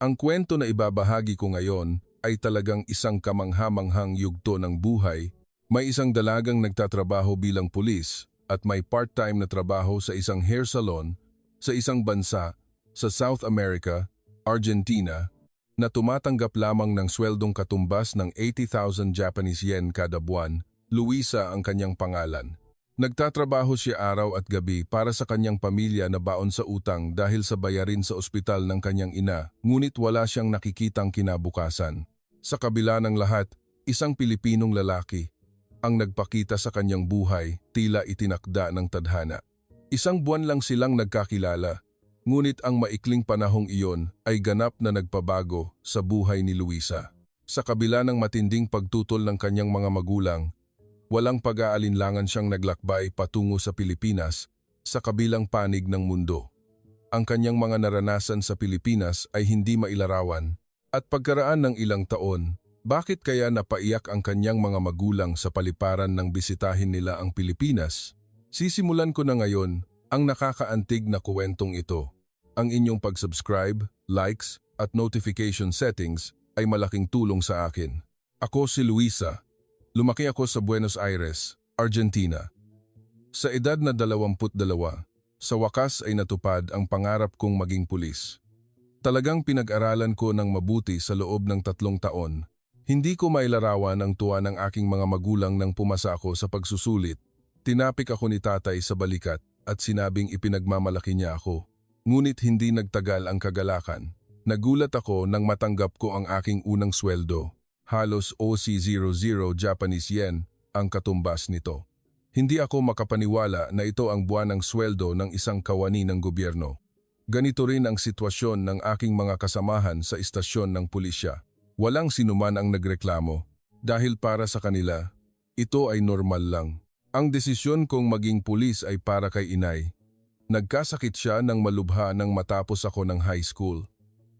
Ang kwento na ibabahagi ko ngayon ay talagang isang kamangha-manghang yugto ng buhay. May isang dalagang nagtatrabaho bilang pulis at may part-time na trabaho sa isang hair salon sa isang bansa sa South America, Argentina, na tumatanggap lamang ng sweldong katumbas ng 80,000 Japanese yen kada buwan. Luisa ang kanyang pangalan. Nagtatrabaho siya araw at gabi para sa kanyang pamilya na baon sa utang dahil sa bayarin sa ospital ng kanyang ina, ngunit wala siyang nakikitang kinabukasan. Sa kabila ng lahat, isang Pilipinong lalaki ang nagpakita sa kanyang buhay, tila itinakda ng tadhana. Isang buwan lang silang nagkakilala, ngunit ang maikling panahong iyon ay ganap na nagpabago sa buhay ni Luisa. Sa kabila ng matinding pagtutol ng kanyang mga magulang, walang pag-aalinlangan siyang naglakbay patungo sa Pilipinas sa kabilang panig ng mundo. Ang kanyang mga naranasan sa Pilipinas ay hindi mailarawan at pagkaraan ng ilang taon, bakit kaya napaiyak ang kanyang mga magulang sa paliparan ng bisitahin nila ang Pilipinas? Sisimulan ko na ngayon ang nakakaantig na kwentong ito. Ang inyong pag-subscribe, likes at notification settings ay malaking tulong sa akin. Ako si Luisa. Lumaki ako sa Buenos Aires, Argentina. Sa edad na 22, sa wakas ay natupad ang pangarap kong maging pulis. Talagang pinag-aralan ko ng mabuti sa loob ng 3 taon. Hindi ko mailarawan ang tuwa ng aking mga magulang nang pumasa ako sa pagsusulit. Tinapik ako ni tatay sa balikat at sinabing ipinagmamalaki niya ako. Ngunit hindi nagtagal ang kagalakan. Nagulat ako nang matanggap ko ang aking unang sweldo. Halos OC00 Japanese yen ang katumbas nito. Hindi ako makapaniwala na ito ang buwanang sweldo ng isang kawani ng gobyerno. Ganito rin ang sitwasyon ng aking mga kasamahan sa istasyon ng pulisya. Walang sinuman ang nagreklamo dahil para sa kanila, ito ay normal lang. Ang desisyon kong maging pulis ay para kay inay. Nagkasakit siya ng malubha nang matapos ako ng high school.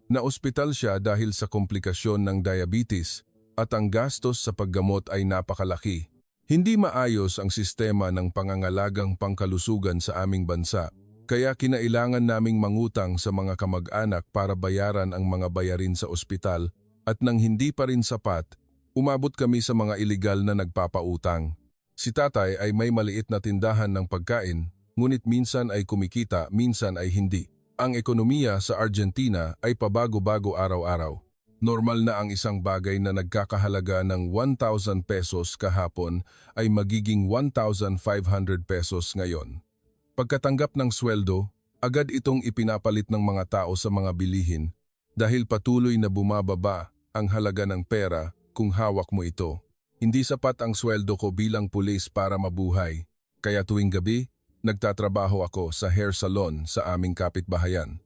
Naospital siya dahil sa komplikasyon ng diabetes at ang gastos sa paggamot ay napakalaki. Hindi maayos ang sistema ng pangangalagang pangkalusugan sa aming bansa, kaya kinailangan naming mangutang sa mga kamag-anak para bayaran ang mga bayarin sa ospital at nang hindi pa rin sapat, umabot kami sa mga iligal na nagpapautang. Si tatay ay may maliit na tindahan ng pagkain, ngunit minsan ay kumikita, minsan ay hindi. Ang ekonomiya sa Argentina ay pabago-bago araw-araw. Normal na ang isang bagay na nagkakahalaga ng 1,000 pesos kahapon ay magiging 1,500 pesos ngayon. Pagkatanggap ng sweldo, agad itong ipinapalit ng mga tao sa mga bilihin dahil patuloy na bumababa ang halaga ng pera kung hawak mo ito. Hindi sapat ang sweldo ko bilang pulis para mabuhay, kaya tuwing gabi, nagtatrabaho ako sa hair salon sa aming kapitbahayan.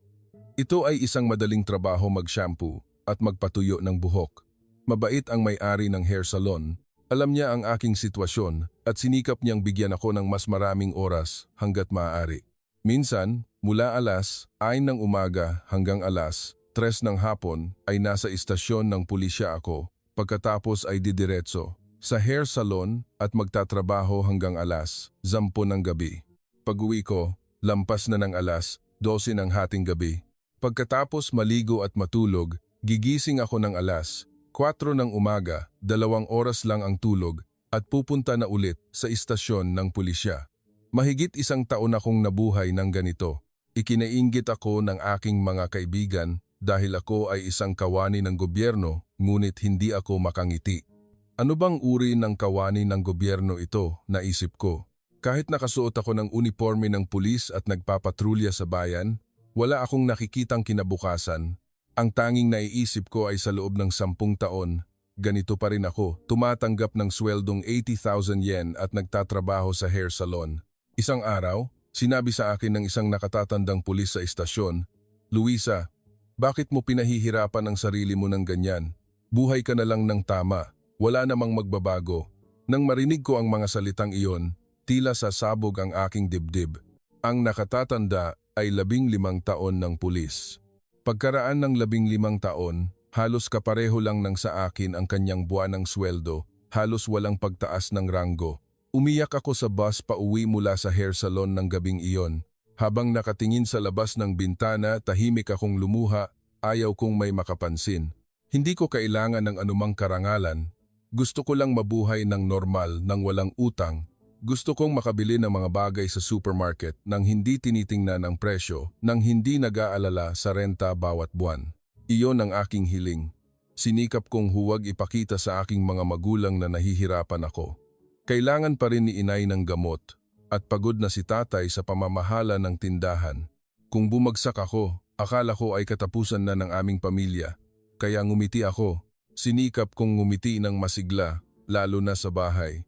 Ito ay isang madaling trabaho mag-shampoo at magpatuyo ng buhok. Mabait ang may-ari ng hair salon. Alam niya ang aking sitwasyon at sinikap niyang bigyan ako ng mas maraming oras hanggat maaari. Minsan, mula alas 6 ng umaga hanggang alas 3 ng hapon ay nasa istasyon ng pulisya ako, pagkatapos ay didiretso sa hair salon at magtatrabaho hanggang alas 10 ng gabi. Pag-uwi ko, lampas na ng alas 12 ng hating gabi. Pagkatapos maligo at matulog, gigising ako ng alas 4 ng umaga, 2 oras lang ang tulog at pupunta na ulit sa istasyon ng pulisya. Mahigit 1 taon akong nabuhay ng ganito. Ikinainggit ako ng aking mga kaibigan dahil ako ay isang kawani ng gobyerno, ngunit hindi ako makangiti. Ano bang uri ng kawani ng gobyerno ito, naisip ko. Kahit nakasuot ako ng uniforme ng pulis at nagpapatrulya sa bayan, wala akong nakikitang kinabukasan. Ang tanging naiisip ko ay sa loob ng 10 taon, ganito pa rin ako, tumatanggap ng sweldong 80,000 yen at nagtatrabaho sa hair salon. Isang araw, sinabi sa akin ng isang nakatatandang pulis sa istasyon, "Luisa, bakit mo pinahihirapan ang sarili mo ng ganyan? Buhay ka na lang ng tama, wala namang magbabago." Nang marinig ko ang mga salitang iyon, tila sasabog ang aking dibdib. Ang nakatatanda ay 15 taon ng pulis. Pagkaraan ng 15 taon, halos kapareho lang ng sa akin ang kanyang buwanang sweldo, halos walang pagtaas ng ranggo. Umiyak ako sa bus pauwi mula sa hair salon ng gabing iyon. Habang nakatingin sa labas ng bintana, tahimik akong lumuha Ayaw kong may makapansin. Hindi ko kailangan ng anumang karangalan. Gusto ko lang mabuhay ng normal nang walang utang. Gusto kong makabili ng mga bagay sa supermarket nang hindi tinitingnan ang presyo, nang hindi nag-aalala sa renta bawat buwan. Iyon ang aking hiling. Sinikap kong huwag ipakita sa aking mga magulang na nahihirapan ako. Kailangan pa rin ni inay ng gamot at pagod na si tatay sa pamamahala ng tindahan. Kung bumagsak ako, akala ko ay katapusan na ng aming pamilya. Kaya ngumiti ako. Sinikap kong ngumiti ng masigla, lalo na sa bahay.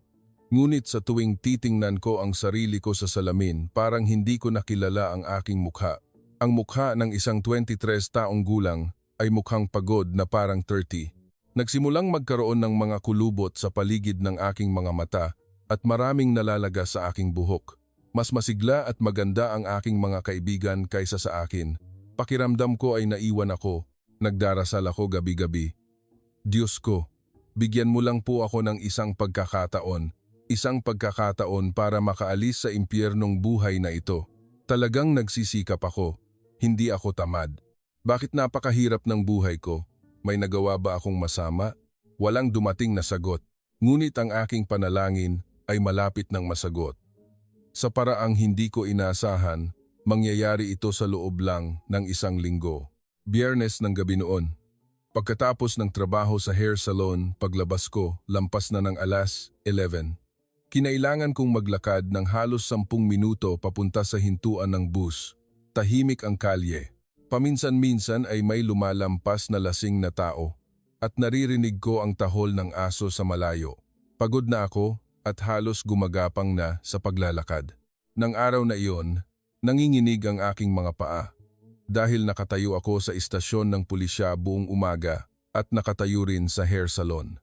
Ngunit sa tuwing titingnan ko ang sarili ko sa salamin, parang hindi ko nakilala ang aking mukha. Ang mukha ng isang 23 taong gulang ay mukhang pagod na parang 30. Nagsimulang magkaroon ng mga kulubot sa paligid ng aking mga mata at maraming nalalaga sa aking buhok. Mas masigla at maganda ang aking mga kaibigan kaysa sa akin. Pakiramdam ko ay naiwan ako. Nagdarasal ako gabi-gabi. Diyos ko, bigyan mo lang po ako ng isang pagkakataon para makaalis sa impyernong buhay na ito. Talagang nagsisikap ako, hindi ako tamad. Bakit napakahirap ng buhay ko? May nagawa ba akong masama? Walang dumating na sagot, ngunit ang aking panalangin ay malapit ng masagot. Sa paraang hindi ko inaasahan, mangyayari ito sa loob lang ng isang linggo. Biyernes ng gabi noon. Pagkatapos ng trabaho sa hair salon, paglabas ko, lampas na ng alas 11. Kinailangan kong maglakad ng halos 10 minuto papunta sa hintuan ng bus. Tahimik ang kalye. Paminsan-minsan ay may lumalampas na lasing na tao at naririnig ko ang tahol ng aso sa malayo. Pagod na ako at halos gumagapang na sa paglalakad. Nang araw na iyon, nanginginig ang aking mga paa. Dahil nakatayo ako sa istasyon ng pulisya buong umaga at nakatayo rin sa hair salon.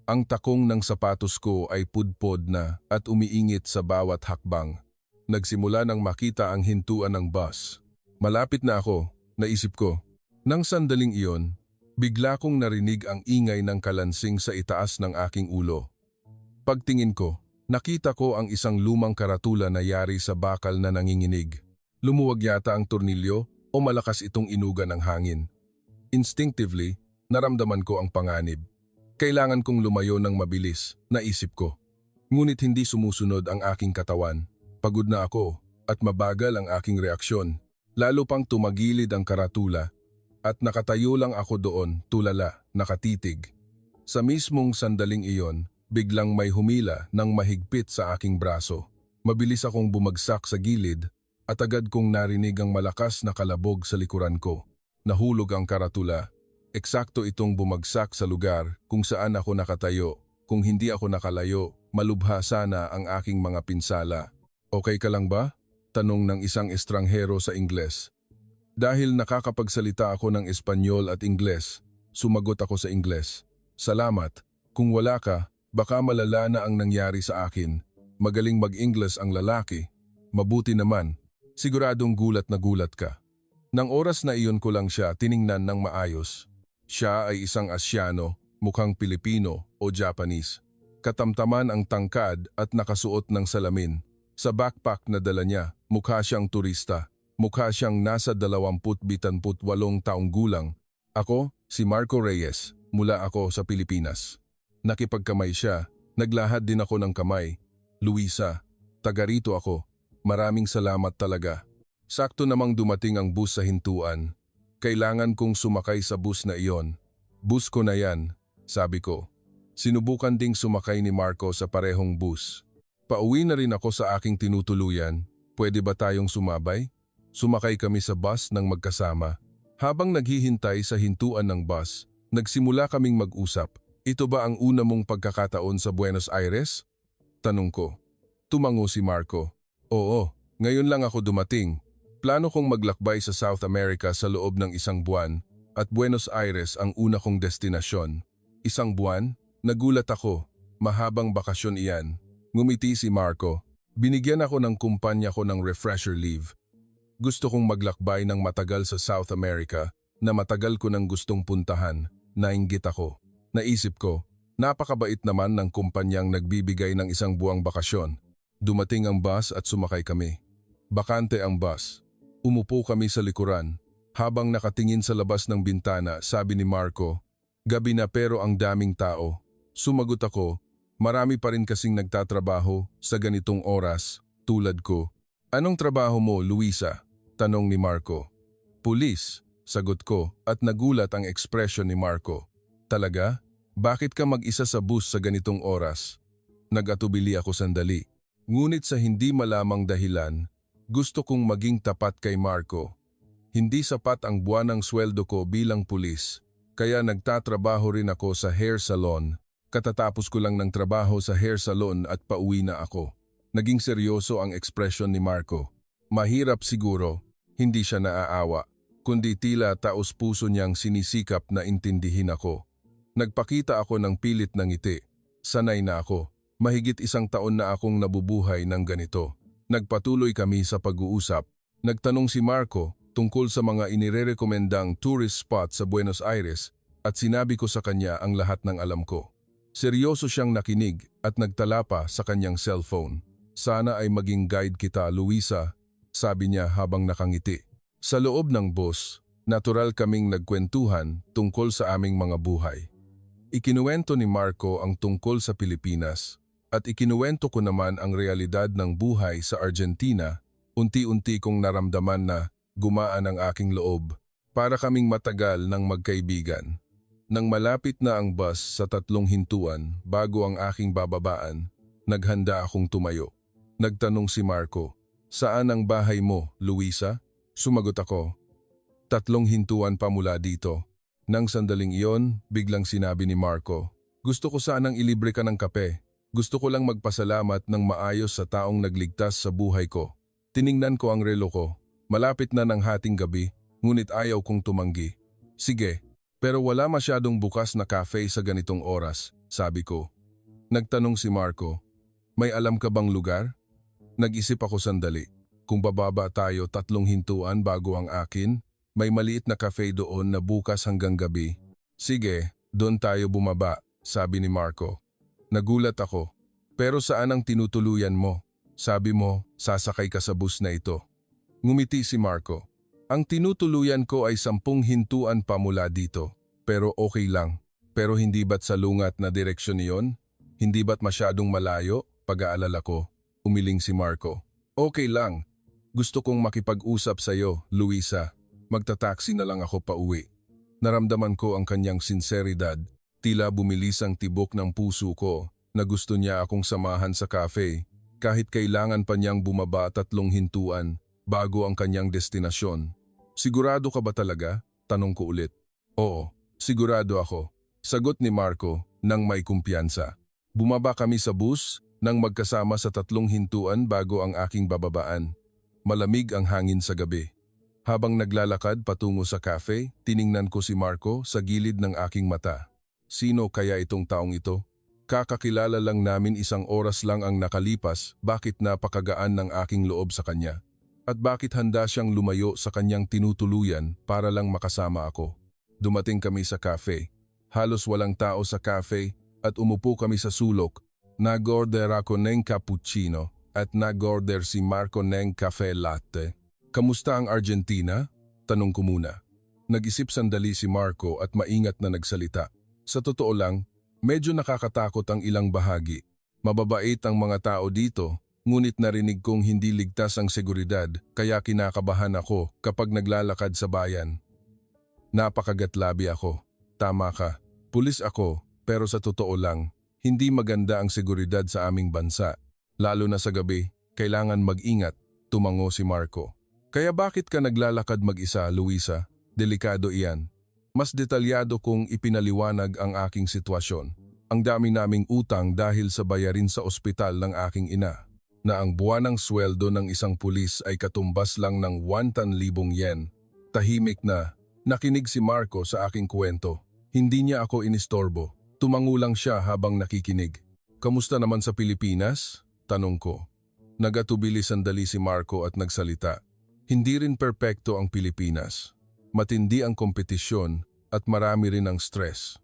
Ang takong ng sapatos ko ay pudpod na at umiingit sa bawat hakbang. Nagsimula nang makita ang hintuan ng bus. Malapit na ako, naisip ko. Nang sandaling iyon, bigla kong narinig ang ingay ng kalansing sa itaas ng aking ulo. Pagtingin ko, nakita ko ang isang lumang karatula na yari sa bakal na nanginginig. Lumuwag yata ang tornilyo o malakas itong inuga ng hangin. Instinctively, naramdaman ko ang panganib. Kailangan kong lumayo ng mabilis, naisip ko. Ngunit hindi sumusunod ang aking katawan. Pagod na ako at mabagal ang aking reaksyon. Lalo pang tumagilid ang karatula at nakatayo lang ako doon, tulala, nakatitig. Sa mismong sandaling iyon, biglang may humila ng mahigpit sa aking braso. Mabilis akong bumagsak sa gilid at agad kong narinig ang malakas na kalabog sa likuran ko. Nahulog ang karatula. Eksakto itong bumagsak sa lugar kung saan ako nakatayo. Kung hindi ako nakalayo, malubha sana ang aking mga pinsala. Okay ka lang ba? Tanong ng isang estranghero sa Ingles. Dahil nakakapagsalita ako ng Espanyol at Ingles, sumagot ako sa Ingles. Salamat. Kung wala ka, baka malala na ang nangyari sa akin. Magaling mag-Ingles ang lalaki. Mabuti naman. Siguradong gulat na gulat ka. Nang oras na iyon ko lang siya tiningnan ng maayos. Siya ay isang Asyano, mukhang Pilipino o Japanese. Katamtaman ang tangkad at nakasuot ng salamin. Sa backpack na dala niya, mukha siyang turista. Mukha siyang nasa 20-28 taong gulang. Ako, si Marco Reyes, mula ako sa Pilipinas. Nakipagkamay siya, naglahad din ako ng kamay. Luisa, taga rito ako. Maraming salamat talaga. Sakto namang dumating ang bus sa hintuan. Kailangan kong sumakay sa bus na iyon. Bus ko na yan, sabi ko. Sinubukan ding sumakay ni Marco sa parehong bus. Pauwi na rin ako sa aking tinutuluyan. Pwede ba tayong sumabay? Sumakay kami sa bus ng magkasama. Habang naghihintay sa hintuan ng bus, nagsimula kaming mag-usap. Ito ba ang una mong pagkakataon sa Buenos Aires? Tanong ko. Tumango si Marco. Oo, ngayon lang ako dumating. Plano kong maglakbay sa South America sa loob ng 1 buwan at Buenos Aires ang una kong destinasyon. 1 buwan? Nagulat ako. Mahabang bakasyon iyan. Ngumiti si Marco. Binigyan ako ng kumpanya ko ng refresher leave. Gusto kong maglakbay ng matagal sa South America na matagal ko nang gustong puntahan. Nainggit ako. Naisip ko, napakabait naman ng kumpanyang nagbibigay ng 1 buwang bakasyon. Dumating ang bus at sumakay kami. Bakante ang bus. Umupo kami sa likuran. Habang nakatingin sa labas ng bintana, sabi ni Marco, "Gabi na pero ang daming tao." Sumagot ako, "Marami pa rin kasing nagtatrabaho sa ganitong oras, tulad ko." "Anong trabaho mo, Luisa?" tanong ni Marco. "Pulis," sagot ko at nagulat ang ekspresyon ni Marco. "Talaga? Bakit ka mag-isa sa bus sa ganitong oras?" Nag-atubili ako sandali. Ngunit sa hindi malamang dahilan, gusto kong maging tapat kay Marco. Hindi sapat ang buwanang sweldo ko bilang pulis, kaya nagtatrabaho rin ako sa hair salon. Katatapos ko lang ng trabaho sa hair salon at pauwi na ako. Naging seryoso ang ekspresyon ni Marco. Mahirap siguro, hindi siya naaawa, kundi tila taos-puso niyang sinisikap na intindihin ako. Nagpakita ako ng pilit na ngiti. Sanay na ako. Mahigit 1 taon na akong nabubuhay ng ganito. Nagpatuloy kami sa pag-uusap. Nagtanong si Marco tungkol sa mga inirerekomendang tourist spot sa Buenos Aires at sinabi ko sa kanya ang lahat ng alam ko. Seryoso siyang nakinig at nagtala pa sa kanyang cellphone. "Sana ay maging guide kita, Luisa," sabi niya habang nakangiti. Sa loob ng bus, natural kaming nagkwentuhan tungkol sa aming mga buhay. Ikinuwento ni Marco ang tungkol sa Pilipinas at ikinuwento ko naman ang realidad ng buhay sa Argentina. Unti-unti kong naramdaman na gumaan ang aking loob. Para kaming matagal ng magkaibigan. Nang malapit na ang bus sa 3 hintuan bago ang aking bababaan, naghanda akong tumayo. Nagtanong si Marco, "Saan ang bahay mo, Luisa?" Sumagot ako, 3 hintuan pa mula dito." Nang sandaling iyon, biglang sinabi ni Marco, "Gusto ko sanang ilibre ka ng kape. Gusto ko lang magpasalamat ng maayos sa taong nagligtas sa buhay ko." Tiningnan ko ang relo ko. Malapit na ng hating gabi, ngunit ayaw kong tumanggi. "Sige, pero wala masyadong bukas na cafe sa ganitong oras," sabi ko. Nagtanong si Marco, "May alam ka bang lugar?" Nag-isip ako sandali. Kung bababa tayo 3 hintuan bago ang akin, may maliit na cafe doon na bukas hanggang gabi. "Sige, doon tayo bumaba," sabi ni Marco. Nagulat ako. "Pero saan ang tinutuluyan mo? Sabi mo, sasakay ka sa bus na ito." Ngumiti si Marco. "Ang tinutuluyan ko ay 10 hintuan pa mula dito. Pero okay lang. Pero hindi ba't salungat na direksyon iyon? Hindi ba't masyadong malayo?" Pag-aalala ko. Umiling si Marco. "Okay lang. Gusto kong makipag-usap sa iyo, Luisa. Magta-taxi na lang ako pauwi." Naramdaman ko ang kanyang sinseridad. Tila bumilis ang tibok ng puso ko na gusto niya akong samahan sa cafe kahit kailangan pa niyang bumaba 3 hintuan bago ang kanyang destinasyon. "Sigurado ka ba talaga?" tanong ko ulit. "Oo, sigurado ako," sagot ni Marco nang may kumpiyansa. Bumaba kami sa bus nang magkasama sa 3 hintuan bago ang aking bababaan. Malamig ang hangin sa gabi. Habang naglalakad patungo sa cafe, tiningnan ko si Marco sa gilid ng aking mata. Sino kaya itong taong ito? Kakakilala lang namin 1 oras lang ang nakalipas, bakit napakagaan ng aking loob sa kanya? At bakit handa siyang lumayo sa kanyang tinutuluyan para lang makasama ako? Dumating kami sa cafe. Halos walang tao sa cafe at umupo kami sa sulok. Nag-order ako ng cappuccino at nag-order si Marco ng cafe latte. "Kamusta ang Argentina?" tanong ko muna. Nag-isip sandali si Marco at maingat na nagsalita. "Sa totoo lang, medyo nakakatakot ang ilang bahagi. Mababait ang mga tao dito, ngunit narinig kong hindi ligtas ang seguridad kaya kinakabahan ako kapag naglalakad sa bayan." Napakagatlabi ako. "Tama ka. Pulis ako, pero sa totoo lang, hindi maganda ang seguridad sa aming bansa. Lalo na sa gabi, kailangan mag-ingat," tumango si Marco. "Kaya bakit ka naglalakad mag-isa, Luisa? Delikado iyan." Mas detalyado kong ipinaliwanag ang aking sitwasyon. Ang dami naming utang dahil sa bayarin sa ospital ng aking ina, na ang buwanang sweldo ng isang pulis ay katumbas lang ng 100,000 yen. Tahimik na, nakinig si Marco sa aking kwento. Hindi niya ako inistorbo. Tumango lang siya habang nakikinig. "Kamusta naman sa Pilipinas?" tanong ko. Nagatubili sandali si Marco at nagsalita. "Hindi rin perpekto ang Pilipinas. Matindi ang kompetisyon at marami rin ang stress.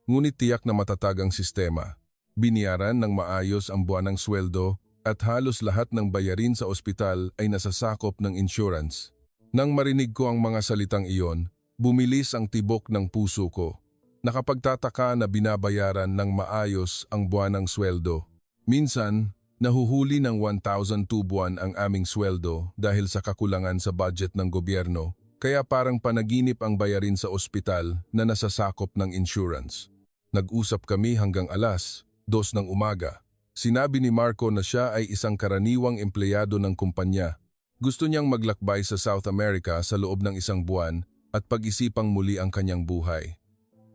Ngunit tiyak na matatag ang sistema. Biniyaran ng maayos ang buwanang sweldo at halos lahat ng bayarin sa ospital ay nasasakop ng insurance. Nang marinig ko ang mga salitang iyon, bumilis ang tibok ng puso ko. Nakapagtataka na binabayaran ng maayos ang buwanang sweldo. Minsan, nahuhuli ng 1,002 buwan ang aming sweldo dahil sa kakulangan sa budget ng gobyerno, kaya parang panaginip ang bayarin sa ospital na nasasakop ng insurance. Nag-usap kami hanggang alas 2 ng umaga. Sinabi ni Marco na siya ay isang karaniwang empleyado ng kumpanya. Gusto niyang maglakbay sa South America sa loob ng 1 buwan at pag-isipang muli ang kanyang buhay.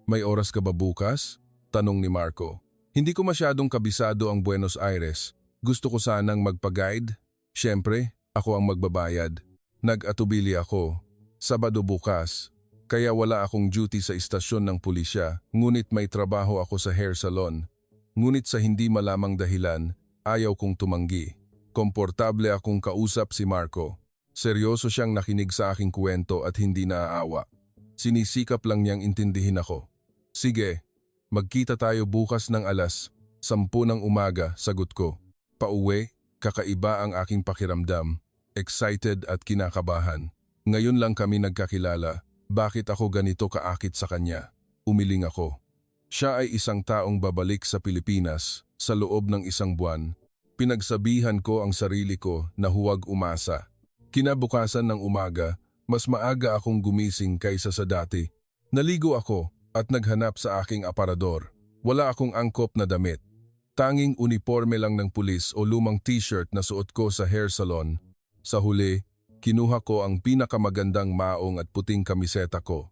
"May oras ka ba bukas?" tanong ni Marco. Hindi ko masyadong kabisado ang Buenos Aires. Gusto ko sanang magpa-guide. Siyempre, ako ang magbabayad. Nag-atubili ako. Sabado bukas. Kaya wala akong duty sa istasyon ng pulisya, ngunit may trabaho ako sa hair salon. Ngunit sa hindi malamang dahilan, ayaw kong tumanggi. Komportable akong kausap si Marco. Seryoso siyang nakinig sa aking kwento at hindi naaawa. Sinisikap lang niyang intindihin ako. "Sige, magkita tayo bukas ng alas 10 ng umaga," sagot ko. Pauwi, kakaiba ang aking pakiramdam. Excited at kinakabahan. Ngayon lang kami nagkakilala. Bakit ako ganito kaakit sa kanya? Umiling ako. Siya ay isang taong babalik sa Pilipinas sa loob ng 1 buwan. Pinagsabihan ko ang sarili ko na huwag umasa. Kinabukasan ng umaga, mas maaga akong gumising kaysa sa dati. Naligo ako at naghanap sa aking aparador. Wala akong angkop na damit. Tanging uniforme lang ng pulis o lumang t-shirt na suot ko sa hair salon. Sa huli, kinuha ko ang pinakamagandang maong at puting kamiseta ko.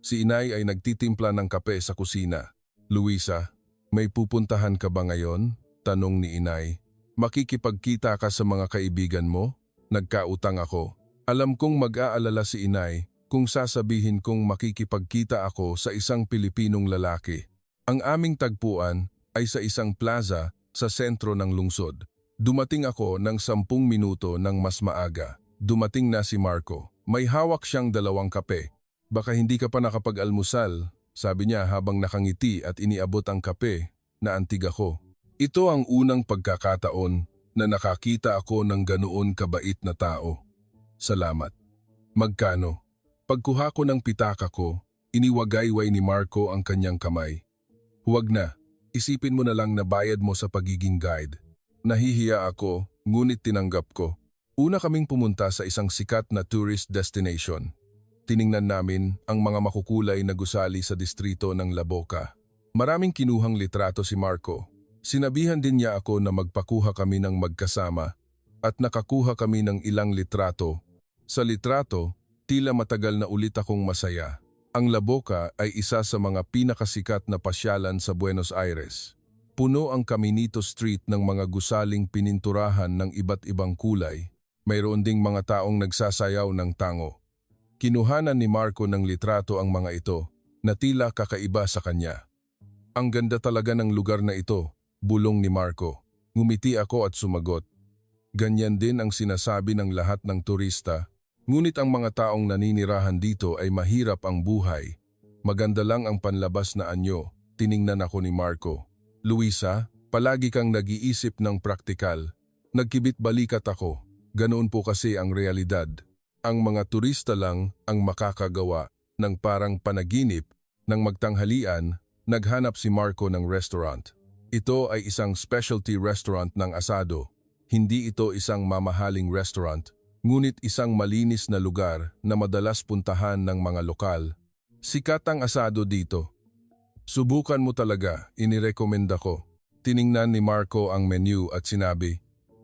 Si inay ay nagtitimpla ng kape sa kusina. "Luisa, may pupuntahan ka ba ngayon?" tanong ni inay. "Makikipagkita ka sa mga kaibigan mo?" Nagkautang ako. Alam kong mag-aalala si inay kung sasabihin kong makikipagkita ako sa isang Pilipinong lalaki. Ang aming tagpuan ay sa isang plaza sa sentro ng lungsod. Dumating ako ng 10 minuto ng mas maaga. Dumating na si Marco. May hawak siyang 2 kape. "Baka hindi ka pa nakapag-almusal," sabi niya habang nakangiti at iniabot ang kape na antig ako. Ito ang unang pagkakataon na nakakita ako ng ganoon kabait na tao. "Salamat." "Magkano?" Pagkuha ko ng pitaka ko, iniwagayway ni Marco ang kanyang kamay. "Huwag na. Isipin mo na lang na bayad mo sa pagiging guide." Nahihiya ako, ngunit tinanggap ko. Una kaming pumunta sa isang sikat na tourist destination. Tiningnan namin ang mga makukulay na gusali sa distrito ng La Boca. Maraming kinuhang litrato si Marco. Sinabihan din niya ako na magpakuha kami ng magkasama at nakakuha kami ng ilang litrato. Sa litrato, tila matagal na ulit akong masaya. Ang La Boca ay isa sa mga pinakasikat na pasyalan sa Buenos Aires. Puno ang Caminito Street ng mga gusaling pininturahan ng iba't ibang kulay. Mayroon ding mga taong nagsasayaw ng tango. Kinuhanan ni Marco ng litrato ang mga ito na tila kakaiba sa kanya. "Ang ganda talaga ng lugar na ito," bulong ni Marco. Ngumiti ako at sumagot. Ganyan din ang sinasabi ng lahat ng turista. Ngunit ang mga taong naninirahan dito ay mahirap ang buhay. Maganda lang ang panlabas na anyo, tiningnan ako ni Marco. "Luisa, palagi kang nag-iisip ng praktikal." Nagkibit balikat ako. Ganoon po kasi ang realidad. Ang mga turista lang ang makakagawa ng parang panaginip. Nang magtanghalian, naghanap si Marco ng restaurant. Ito ay isang specialty restaurant ng asado. Hindi ito isang mamahaling restaurant, ngunit isang malinis na lugar na madalas puntahan ng mga lokal. Sikat ang asado dito. "Subukan mo talaga," inirekomenda ko. Tiningnan ni Marco ang menu at sinabi,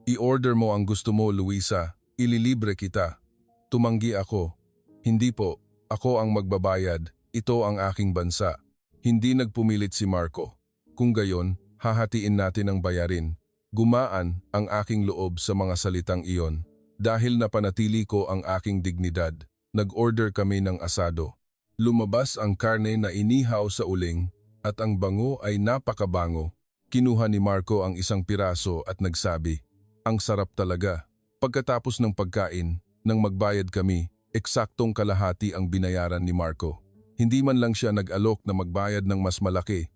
"I-order mo ang gusto mo, Luisa. Ililibre kita." Tumanggi ako. "Hindi po, ako ang magbabayad. Ito ang aking bansa." Hindi nagpumilit si Marco. Kung gayon, hahatiin natin ang bayarin. Gumaan ang aking loob sa mga salitang iyon. Dahil napanatili ko ang aking dignidad, nag-order kami ng asado. Lumabas ang karne na inihaw sa uling at ang bango ay napakabango. Kinuha ni Marco ang 1 piraso at nagsabi, "Ang sarap talaga." Pagkatapos ng pagkain, nang magbayad kami, eksaktong kalahati ang binayaran ni Marco. Hindi man lang siya nag-alok na magbayad ng mas malaki.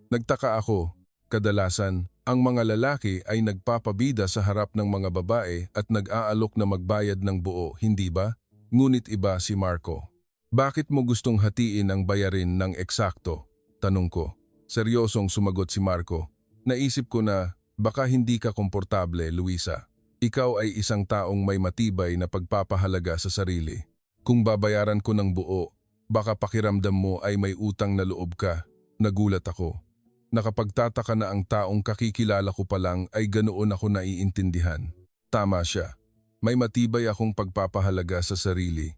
Nagtaka ako. Kadalasan, ang mga lalaki ay nagpapabida sa harap ng mga babae at nag-aalok na magbayad ng buo, hindi ba? Ngunit iba si Marco. Bakit mo gustong hatiin ang bayarin ng eksakto? Tanong ko. Seryosong sumagot si Marco. Naisip ko na baka hindi ka komportable, Luisa. Ikaw ay isang taong may matibay na pagpapahalaga sa sarili. Kung babayaran ko ng buo, baka pakiramdam mo ay may utang na loob ka. Nagulat ako. Nakapagtataka na ang taong kakikilala ko pa lang ay ganoon ako naiintindihan. Tama siya. May matibay akong pagpapahalaga sa sarili.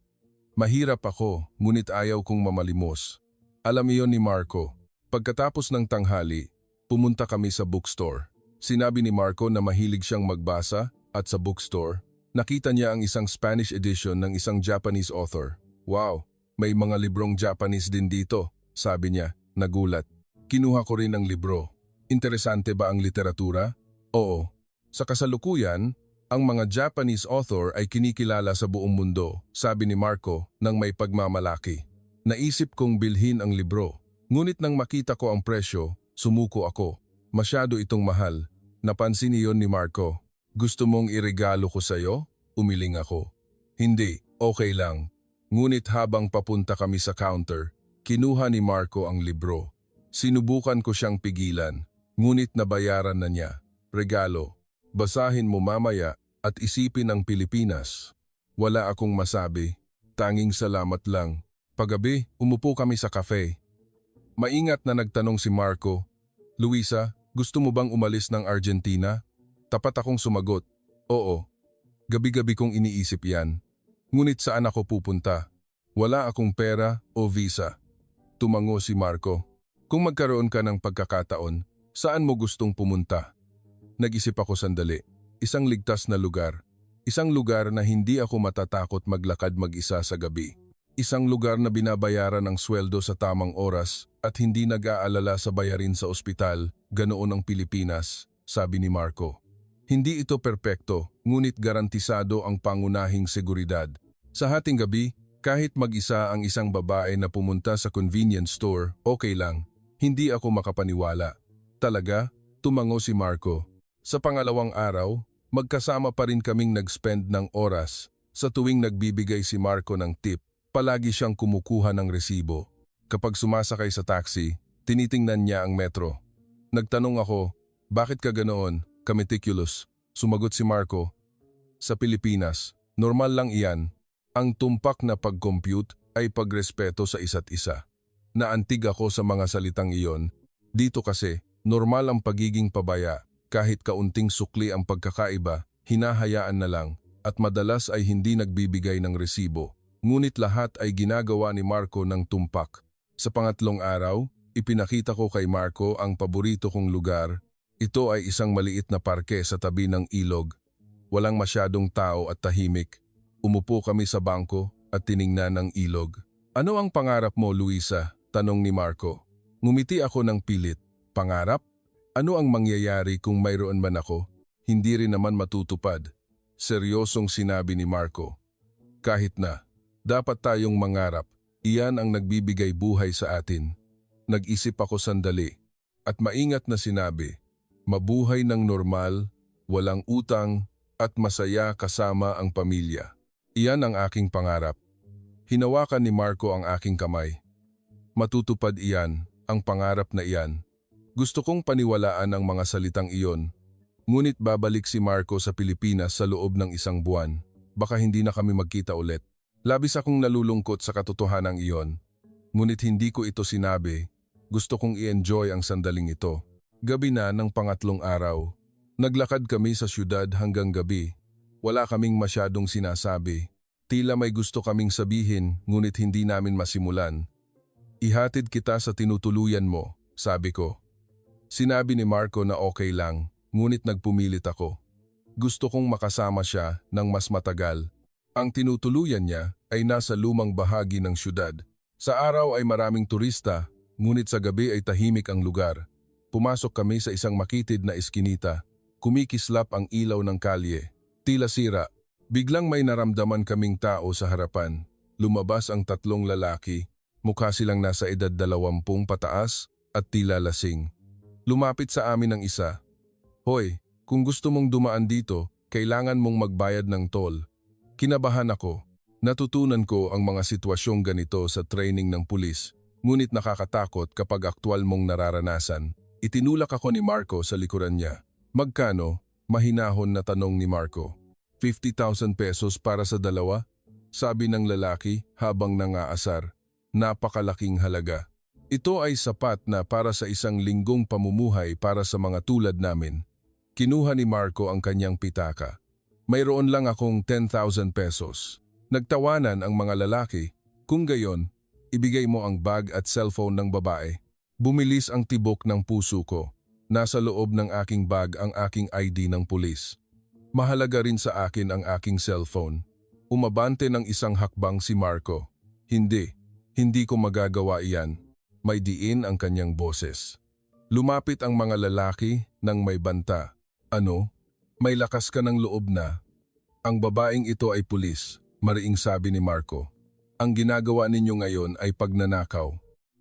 Mahirap ako, ngunit ayaw kong mamalimos. Alam iyon ni Marco. Pagkatapos ng tanghali, pumunta kami sa bookstore. Sinabi ni Marco na mahilig siyang magbasa at sa bookstore, nakita niya ang isang Spanish edition ng isang Japanese author. Wow, may mga librong Japanese din dito, sabi niya, nagulat. Kinuha ko rin ang libro. Interesante ba ang literatura? Oo. Sa kasalukuyan, ang mga Japanese author ay kinikilala sa buong mundo, sabi ni Marco nang may pagmamalaki. Naisip kong bilhin ang libro. Ngunit nang makita ko ang presyo, sumuko ako. Masyado itong mahal. Napansin iyon ni Marco. Gusto mong iregalo ko sa'yo? Umiling ako. Hindi, okay lang. Ngunit habang papunta kami sa counter, kinuha ni Marco ang libro. Sinubukan ko siyang pigilan, ngunit nabayaran na niya. Regalo. Basahin mo mamaya at isipin ang Pilipinas. Wala akong masabi. Tanging salamat lang. Paggabi, umupo kami sa cafe. Maingat na nagtanong si Marco, Luisa, gusto mo bang umalis ng Argentina? Tapat akong sumagot, oo. Gabi-gabi kong iniisip yan. Ngunit saan ako pupunta? Wala akong pera o visa. Tumango si Marco. Kung magkaroon ka ng pagkakataon, saan mo gustong pumunta? Nag-isip ako sandali. Isang ligtas na lugar. Isang lugar na hindi ako matatakot maglakad mag-isa sa gabi. Isang lugar na binabayaran ang sweldo sa tamang oras at hindi nag-aalala sa bayarin sa ospital, ganoon ang Pilipinas, sabi ni Marco. Hindi ito perpekto, ngunit garantisado ang pangunahing seguridad. Sa hating gabi, kahit mag-isa ang isang babae na pumunta sa convenience store, okay lang. Hindi ako makapaniwala. Talaga? Tumango si Marco. Sa pangalawang araw, magkasama pa rin kaming nag-spend ng oras. Sa tuwing nagbibigay si Marco ng tip, palagi siyang kumukuha ng resibo. Kapag sumasakay sa taxi, tinitingnan niya ang metro. Nagtanong ako, bakit ka ganoon? Ka-meticulous. Sumagot si Marco, sa Pilipinas, normal lang iyan. Ang tumpak na pag-compute ay pagrespeto sa isa't isa. Naantig ako sa mga salitang iyon. Dito kasi, normal ang pagiging pabaya. Kahit kaunting sukli ang pagkakaiba, hinahayaan na lang at madalas ay hindi nagbibigay ng resibo. Ngunit lahat ay ginagawa ni Marco ng tumpak. Sa pangatlong araw, ipinakita ko kay Marco ang paborito kong lugar. Ito ay isang maliit na parke sa tabi ng ilog. Walang masyadong tao at tahimik. Umupo kami sa bangko at tiningnan ang ilog. Ano ang pangarap mo, Luisa? Tanong ni Marco. Ngumiti ako ng pilit. Pangarap? Ano ang mangyayari kung mayroon man ako? Hindi rin naman matutupad. Seryosong sinabi ni Marco. Kahit na, dapat tayong mangarap. Iyan ang nagbibigay buhay sa atin. Nag-isip ako sandali at maingat na sinabi, mabuhay ng normal, walang utang at masaya kasama ang pamilya. Iyan ang aking pangarap. Hinawakan ni Marco ang aking kamay. Matutupad iyan, ang pangarap na iyan. Gusto kong paniwalaan ang mga salitang iyon. Ngunit babalik si Marco sa Pilipinas sa loob ng isang buwan. Baka hindi na kami magkita ulit. Labis akong nalulungkot sa katotohanan iyon. Ngunit hindi ko ito sinabi. Gusto kong i-enjoy ang sandaling ito. Gabi na ng pangatlong araw. Naglakad kami sa syudad hanggang gabi. Wala kaming masyadong sinasabi. Tila may gusto kaming sabihin ngunit hindi namin masimulan. Ihatid kita sa tinutuluyan mo, sabi ko. Sinabi ni Marco na okay lang, ngunit nagpumilit ako. Gusto kong makasama siya ng mas matagal. Ang tinutuluyan niya ay nasa lumang bahagi ng syudad. Sa araw ay maraming turista, ngunit sa gabi ay tahimik ang lugar. Pumasok kami sa isang makitid na eskinita. Kumikislap ang ilaw ng kalye. Tila sira. Biglang may naramdaman kaming tao sa harapan. Lumabas ang tatlong lalaki. Mukha silang nasa edad 20 pataas at tila lasing. Lumapit sa amin ang isa. Hoy, kung gusto mong dumaan dito, kailangan mong magbayad ng toll. Kinabahan ako. Natutunan ko ang mga sitwasyong ganito sa training ng pulis, ngunit nakakatakot kapag aktwal mong nararanasan. Itinulak ako ni Marco sa likuran niya. Magkano? Mahinahon na tanong ni Marco. 50,000 pesos para sa dalawa? Sabi ng lalaki habang nangaasar. Napakalaking halaga. Ito ay sapat na para sa isang linggong pamumuhay para sa mga tulad namin. Kinuha ni Marco ang kanyang pitaka. Mayroon lang akong 10,000 pesos. Nagtawanan ang mga lalaki. Kung gayon, ibigay mo ang bag at cellphone ng babae. Bumilis ang tibok ng puso ko. Nasa loob ng aking bag ang aking ID ng pulis. Mahalaga rin sa akin ang aking cellphone. Umabante ng isang hakbang si Marco. Hindi ko magagawa iyan. May diin ang kanyang boses. Lumapit ang mga lalaki nang may banta. Ano? May lakas ka ng loob na. Ang babaeng ito ay pulis, mariing sabi ni Marco. Ang ginagawa ninyo ngayon ay pagnanakaw.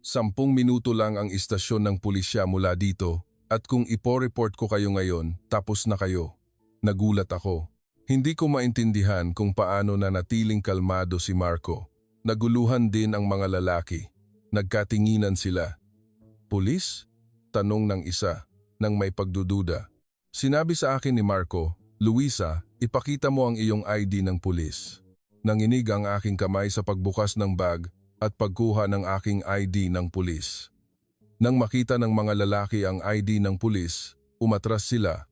10 minuto lang ang istasyon ng pulisya mula dito at kung ipo-report ko kayo ngayon, tapos na kayo. Nagulat ako. Hindi ko maintindihan kung paano nanatiling kalmado si Marco. Naguluhan din ang mga lalaki. Nagkatinginan sila. Pulis? Tanong ng isa, nang may pagdududa. Sinabi sa akin ni Marco, Luisa, ipakita mo ang iyong ID ng pulis. Nanginig ang aking kamay sa pagbukas ng bag at pagkuha ng aking ID ng pulis. Nang makita ng mga lalaki ang ID ng pulis, umatras sila.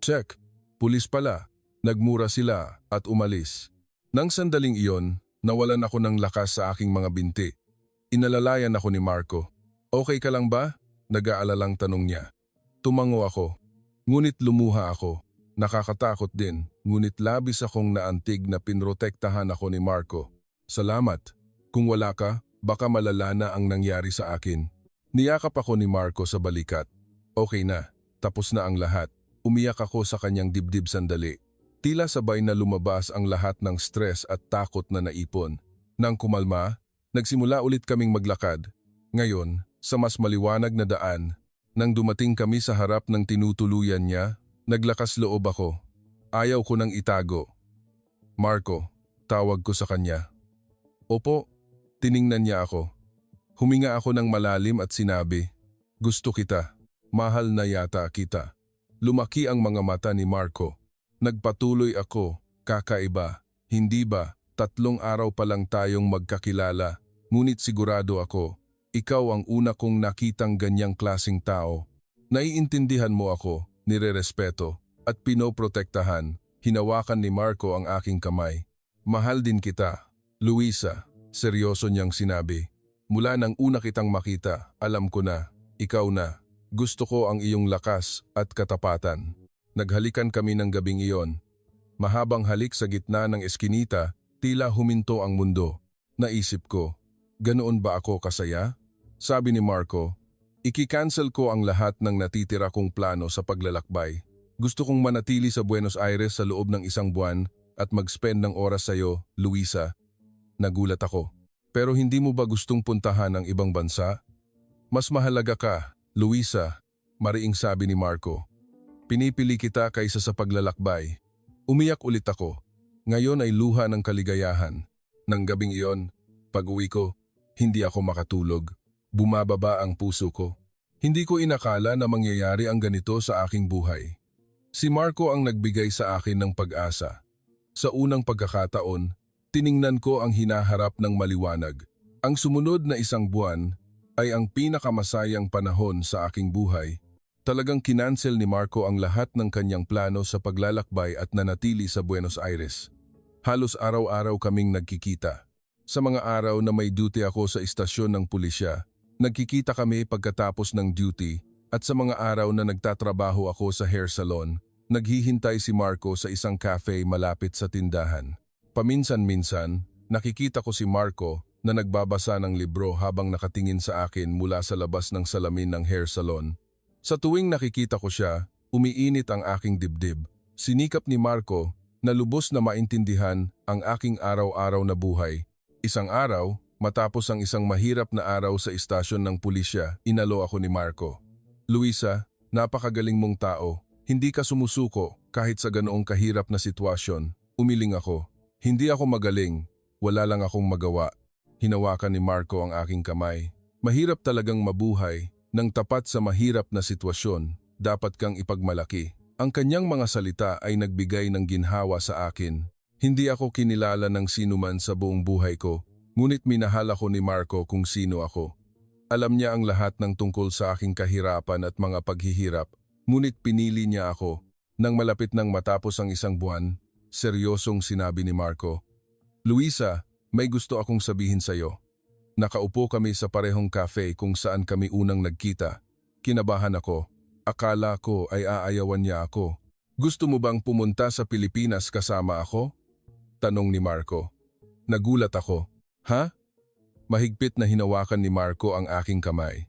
Check, pulis pala. Nagmura sila at umalis. Nang sandaling iyon, nawalan ako ng lakas sa aking mga binti. Inalalayan ako ni Marco. Okay ka lang ba? Nag-aalalang tanong niya. Tumango ako. Ngunit lumuha ako. Nakakatakot din, ngunit labis akong naantig na pinrotektahan ako ni Marco. Salamat. Kung wala ka, baka malala na ang nangyari sa akin. Niyakap ako ni Marco sa balikat. Okay na, tapos na ang lahat. Umiyak ako sa kanyang dibdib sandali. Tila sabay na lumabas ang lahat ng stress at takot na naipon. Nang kumalma, nagsimula ulit kaming maglakad. Ngayon, sa mas maliwanag na daan, nang dumating kami sa harap ng tinutuluyan niya, naglakas loob ako. Ayaw ko nang itago. Marco, tawag ko sa kanya. Opo, tiningnan niya ako. Huminga ako ng malalim at sinabi, gusto kita, mahal na yata kita. Lumaki ang mga mata ni Marco. Nagpatuloy ako, kakaiba, hindi ba, 3 araw pa lang tayong magkakilala, ngunit sigurado ako, ikaw ang una kong nakitang ganyang klaseng tao. Naiintindihan mo ako, nirerespeto, at pinoprotektahan. Hinawakan ni Marco ang aking kamay. Mahal din kita, Luisa, seryoso niyang sinabi. Mula nang una kitang makita, alam ko na, ikaw na. Gusto ko ang iyong lakas at katapatan. Naghalikan kami ng gabing iyon. Mahabang halik sa gitna ng eskinita, tila huminto ang mundo. Naisip ko, ganoon ba ako kasaya? Sabi ni Marco, iki-cancel ko ang lahat ng natitira kong plano sa paglalakbay. Gusto kong manatili sa Buenos Aires sa loob ng 1 buwan at mag-spend ng oras sa iyo, Luisa. Nagulat ako. Pero hindi mo ba gustong puntahan ang ibang bansa? Mas mahalaga ka, Luisa, mariing sabi ni Marco. Pinipili kita kaysa sa paglalakbay. Umiyak ulit ako. Ngayon ay luha ng kaligayahan. Nang gabing iyon, pag-uwi ko, hindi ako makatulog. Bumababa ang puso ko. Hindi ko inakala na mangyayari ang ganito sa aking buhay. Si Marco ang nagbigay sa akin ng pag-asa. Sa unang pagkakataon, tiningnan ko ang hinaharap ng maliwanag. Ang sumunod na 1 buwan ay ang pinakamasayang panahon sa aking buhay. Talagang kinansel ni Marco ang lahat ng kanyang plano sa paglalakbay at nanatili sa Buenos Aires. Halos araw-araw kaming nagkikita. Sa mga araw na may duty ako sa istasyon ng pulisya, nagkikita kami pagkatapos ng duty at sa mga araw na nagtatrabaho ako sa hair salon, naghihintay si Marco sa isang cafe malapit sa tindahan. Paminsan-minsan, nakikita ko si Marco na nagbabasa ng libro habang nakatingin sa akin mula sa labas ng salamin ng hair salon. Sa tuwing nakikita ko siya, umiinit ang aking dibdib. Sinikap ni Marco na lubos na maintindihan ang aking araw-araw na buhay. Isang araw, matapos ang isang mahirap na araw sa istasyon ng pulisya, inalo ako ni Marco. Luisa, napakagaling mong tao. Hindi ka sumusuko kahit sa ganoong kahirap na sitwasyon. Umiling ako. Hindi ako magaling, Wala lang akong magawa. Hinawakan ni Marco ang aking kamay. Mahirap talagang mabuhay. Nang tapat sa mahirap na sitwasyon, dapat kang ipagmalaki. Ang kanyang mga salita ay nagbigay ng ginhawa sa akin. Hindi ako kinilala ng sinuman sa buong buhay ko, ngunit minahal ako ni Marco kung sino ako. Alam niya ang lahat ng tungkol sa aking kahirapan at mga paghihirap, ngunit pinili niya ako. Nang malapit nang matapos ang isang buwan, seryosong sinabi ni Marco, "Luisa, may gusto akong sabihin sa'yo." Nakaupo kami sa parehong cafe kung saan kami unang nagkita. Kinabahan ako. Akala ko ay aayawan niya ako. "Gusto mo bang pumunta sa Pilipinas kasama ako?" Tanong ni Marco. Nagulat ako. "Ha?" Mahigpit na hinawakan ni Marco ang aking kamay.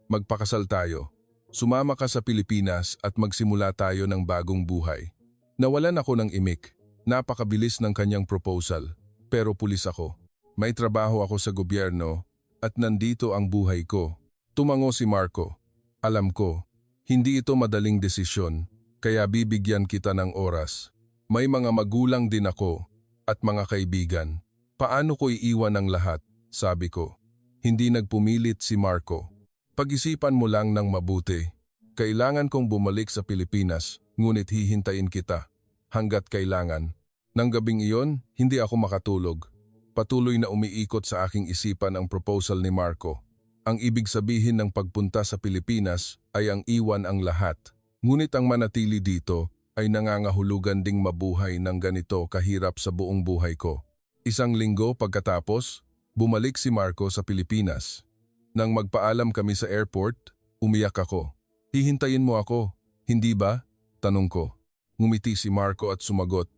"Magpakasal tayo. Sumama ka sa Pilipinas at magsimula tayo ng bagong buhay." Nawalan ako ng imik. Napakabilis ng kanyang proposal. Pero pulis ako. May trabaho ako sa gobyerno at nandito ang buhay ko. Tumango si Marco. "Alam ko, hindi ito madaling desisyon, kaya bibigyan kita ng oras. May mga magulang din ako at mga kaibigan. Paano ko iiwan ang lahat?" sabi ko. Hindi nagpumilit si Marco. "Pag-isipan mo lang ng mabuti. Kailangan kong bumalik sa Pilipinas, ngunit hihintayin kita hanggat kailangan." Nang gabing iyon, hindi ako makatulog. Patuloy na umiikot sa aking isipan ang proposal ni Marco. Ang ibig sabihin ng pagpunta sa Pilipinas ay ang iwan ang lahat. Ngunit ang manatili dito ay nangangahulugan ding mabuhay ng ganito kahirap sa buong buhay ko. Isang linggo pagkatapos, bumalik si Marco sa Pilipinas. Nang magpaalam kami sa airport, umiyak ako. "Hihintayin mo ako, hindi ba?" tanong ko. Ngumiti si Marco at sumagot,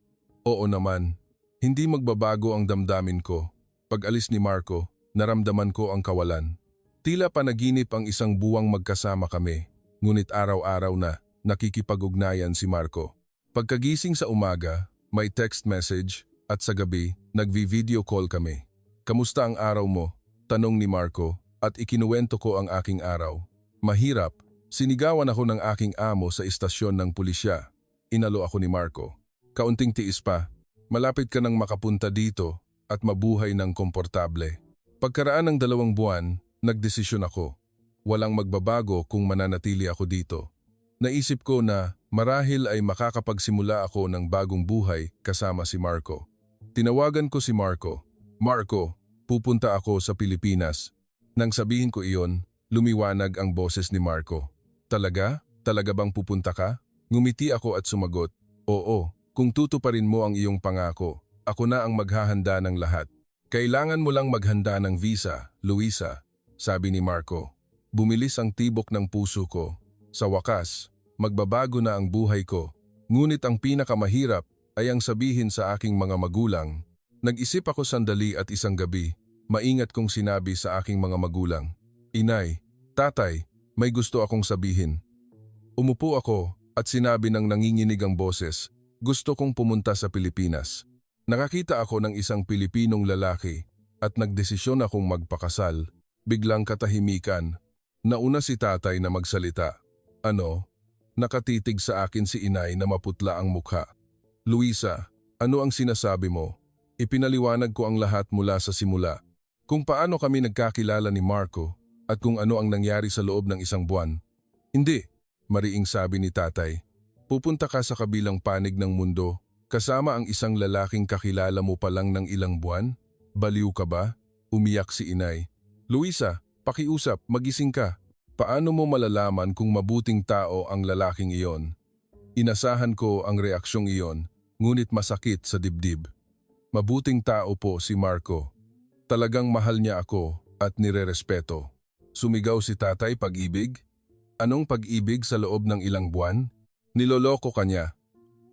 "Oo naman." Hindi magbabago ang damdamin ko. Pag-alis ni Marco, naramdaman ko ang kawalan. Tila panaginip ang isang buwang magkasama kami, ngunit araw-araw na nakikipag-ugnayan si Marco. Pagkagising sa umaga, may text message at sa gabi, nagvi-video call kami. "Kamusta ang araw mo?" tanong ni Marco at ikinuwento ko ang aking araw. Mahirap, sinigawan ako ng aking amo sa istasyon ng pulisya. Inalo ako ni Marco. "Kaunting tiis pa. Malapit ka nang makapunta dito at mabuhay ng komportable." Pagkaraan ng 2 buwan, nagdesisyon ako. Walang magbabago kung mananatili ako dito. Naisip ko na marahil ay makakapagsimula ako ng bagong buhay kasama si Marco. Tinawagan ko si Marco. "Marco, pupunta ako sa Pilipinas." Nang sabihin ko iyon, lumiwanag ang boses ni Marco. "Talaga? Talaga bang pupunta ka?" Ngumiti ako at sumagot, "Oo. Kung tutuparin mo ang iyong pangako, ako na ang maghahanda ng lahat." "Kailangan mo lang maghanda ng visa, Luisa," sabi ni Marco. Bumilis ang tibok ng puso ko. Sa wakas, magbabago na ang buhay ko. Ngunit ang pinakamahirap ay ang sabihin sa aking mga magulang. Nag-isip ako sandali at isang gabi, maingat kong sinabi sa aking mga magulang, "Inay, tatay, may gusto akong sabihin." Umupo ako at sinabi ng nanginginig ang boses, "Gusto kong pumunta sa Pilipinas." Nakakita ako ng isang Pilipinong lalaki at nagdesisyon akong magpakasal. Biglang katahimikan. Nauna si tatay na magsalita. Nakatitig sa akin si inay na maputla ang mukha. "Luisa, ano ang sinasabi mo?" Ipinaliwanag ko ang lahat mula sa simula. Kung paano kami nagkakilala ni Marco at kung ano ang nangyari sa loob ng isang buwan. "Hindi," mariing sabi ni tatay. "Pupunta ka sa kabilang panig ng mundo, kasama ang isang lalaking kakilala mo pa lang ng ilang buwan? Baliw ka ba?" Umiyak si inay. "Luisa, pakiusap, magising ka. Paano mo malalaman kung mabuting tao ang lalaking iyon?" Inasahan ko ang reaksyong iyon, ngunit masakit sa dibdib. Mabuting tao po si Marco. Talagang mahal niya ako at nirerespeto. Sumigaw si tatay, "Pag-ibig? Anong pag-ibig sa loob ng ilang buwan? Niloloko ka niya."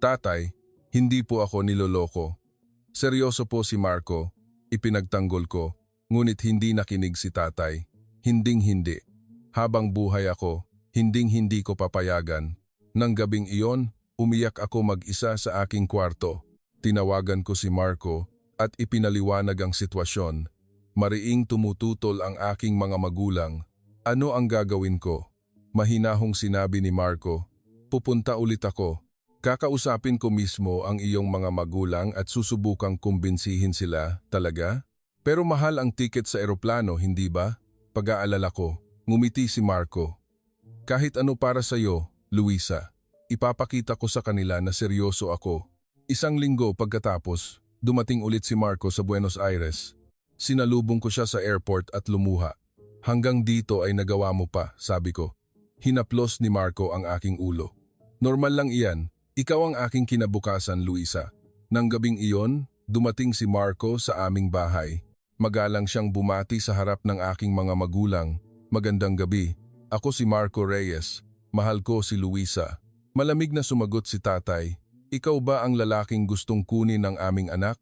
"Tatay, hindi po ako niloloko." Seryoso po si Marco, ipinagtanggol ko, ngunit hindi nakinig si tatay. Hinding-hindi. Habang buhay ako, hinding-hindi ko papayagan. Nang gabing iyon, umiyak ako mag-isa sa aking kwarto. Tinawagan ko si Marco at ipinaliwanag ang sitwasyon. Mariing tumututol ang aking mga magulang. Ano ang gagawin ko? Mahinahong sinabi ni Marco, "Pupunta ulit ako. Kakausapin ko mismo ang iyong mga magulang at susubukang kumbinsihin sila, talaga? Pero mahal ang tiket sa eroplano, hindi ba? Pag-aalala ko, ngumiti si Marco. Kahit ano para sa iyo, Luisa. Ipapakita ko sa kanila na seryoso ako. Isang linggo pagkatapos, dumating ulit si Marco sa Buenos Aires. Sinalubong ko siya sa airport at lumuha. Hanggang dito ay nagawa mo pa, sabi ko. Hinaplos ni Marco ang aking ulo. Normal lang iyan. Ikaw ang aking kinabukasan, Luisa. Nang gabing iyon, dumating si Marco sa aming bahay. Magalang siyang bumati sa harap ng aking mga magulang. Magandang gabi. Ako si Marco Reyes. Mahal ko si Luisa. Malamig na sumagot si tatay. Ikaw ba ang lalaking gustong kunin ng aming anak?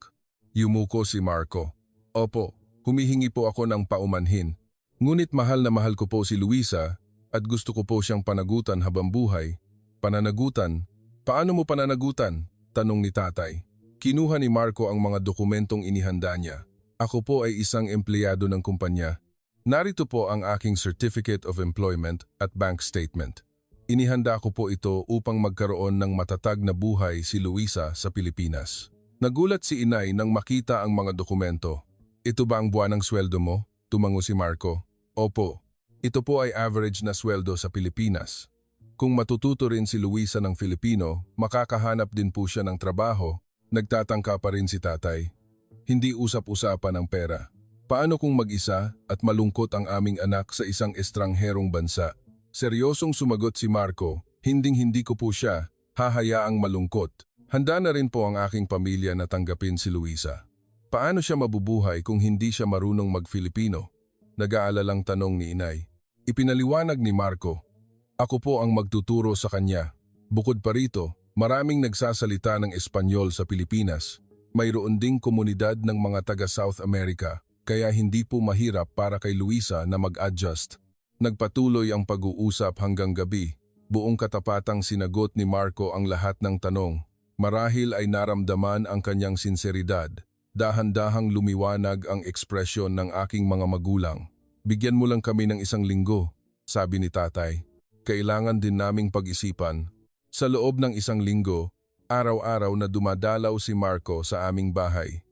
Yumuko si Marco. Opo, humihingi po ako ng paumanhin. Ngunit mahal na mahal ko po si Luisa at gusto ko po siyang panagutan habang buhay. Pananagutan? Paano mo pananagutan? Tanong ni tatay. Kinuha ni Marco ang mga dokumentong inihanda niya. Ako po ay isang empleyado ng kumpanya. Narito po ang aking Certificate of Employment at Bank Statement. Inihanda ko po ito upang magkaroon ng matatag na buhay si Luisa sa Pilipinas. Nagulat si inay nang makita ang mga dokumento. Ito ba ang buwanang sweldo mo? Tumango si Marco. Opo. Ito po ay average na sweldo sa Pilipinas. Kung matututo rin si Luisa ng Filipino, makakahanap din po siya ng trabaho. Nagtatangka pa rin si tatay. Hindi usap-usapan ang pera. Paano kung mag-isa at malungkot ang aming anak sa isang estrangherong bansa? Seryosong sumagot si Marco, hinding-hindi ko po siya hahayaang malungkot. Handa na rin po ang aking pamilya na tanggapin si Luisa. Paano siya mabubuhay kung hindi siya marunong mag-Filipino? Nag-aalalang tanong ni inay. Ipinaliwanag ni Marco. Ako po ang magtuturo sa kanya. Bukod pa rito, maraming nagsasalita ng Espanyol sa Pilipinas. Mayroon ding komunidad ng mga taga South America, kaya hindi po mahirap para kay Luisa na mag-adjust. Nagpatuloy ang pag-uusap hanggang gabi. Buong katapatang sinagot ni Marco ang lahat ng tanong. Marahil ay naramdaman ang kanyang sinseridad. Dahan-dahang lumiwanag ang ekspresyon ng aking mga magulang. Bigyan mo lang kami ng isang linggo, sabi ni tatay. Kailangan din naming pag-isipan. Sa loob ng isang linggo, araw-araw na dumadalaw si Marco sa aming bahay.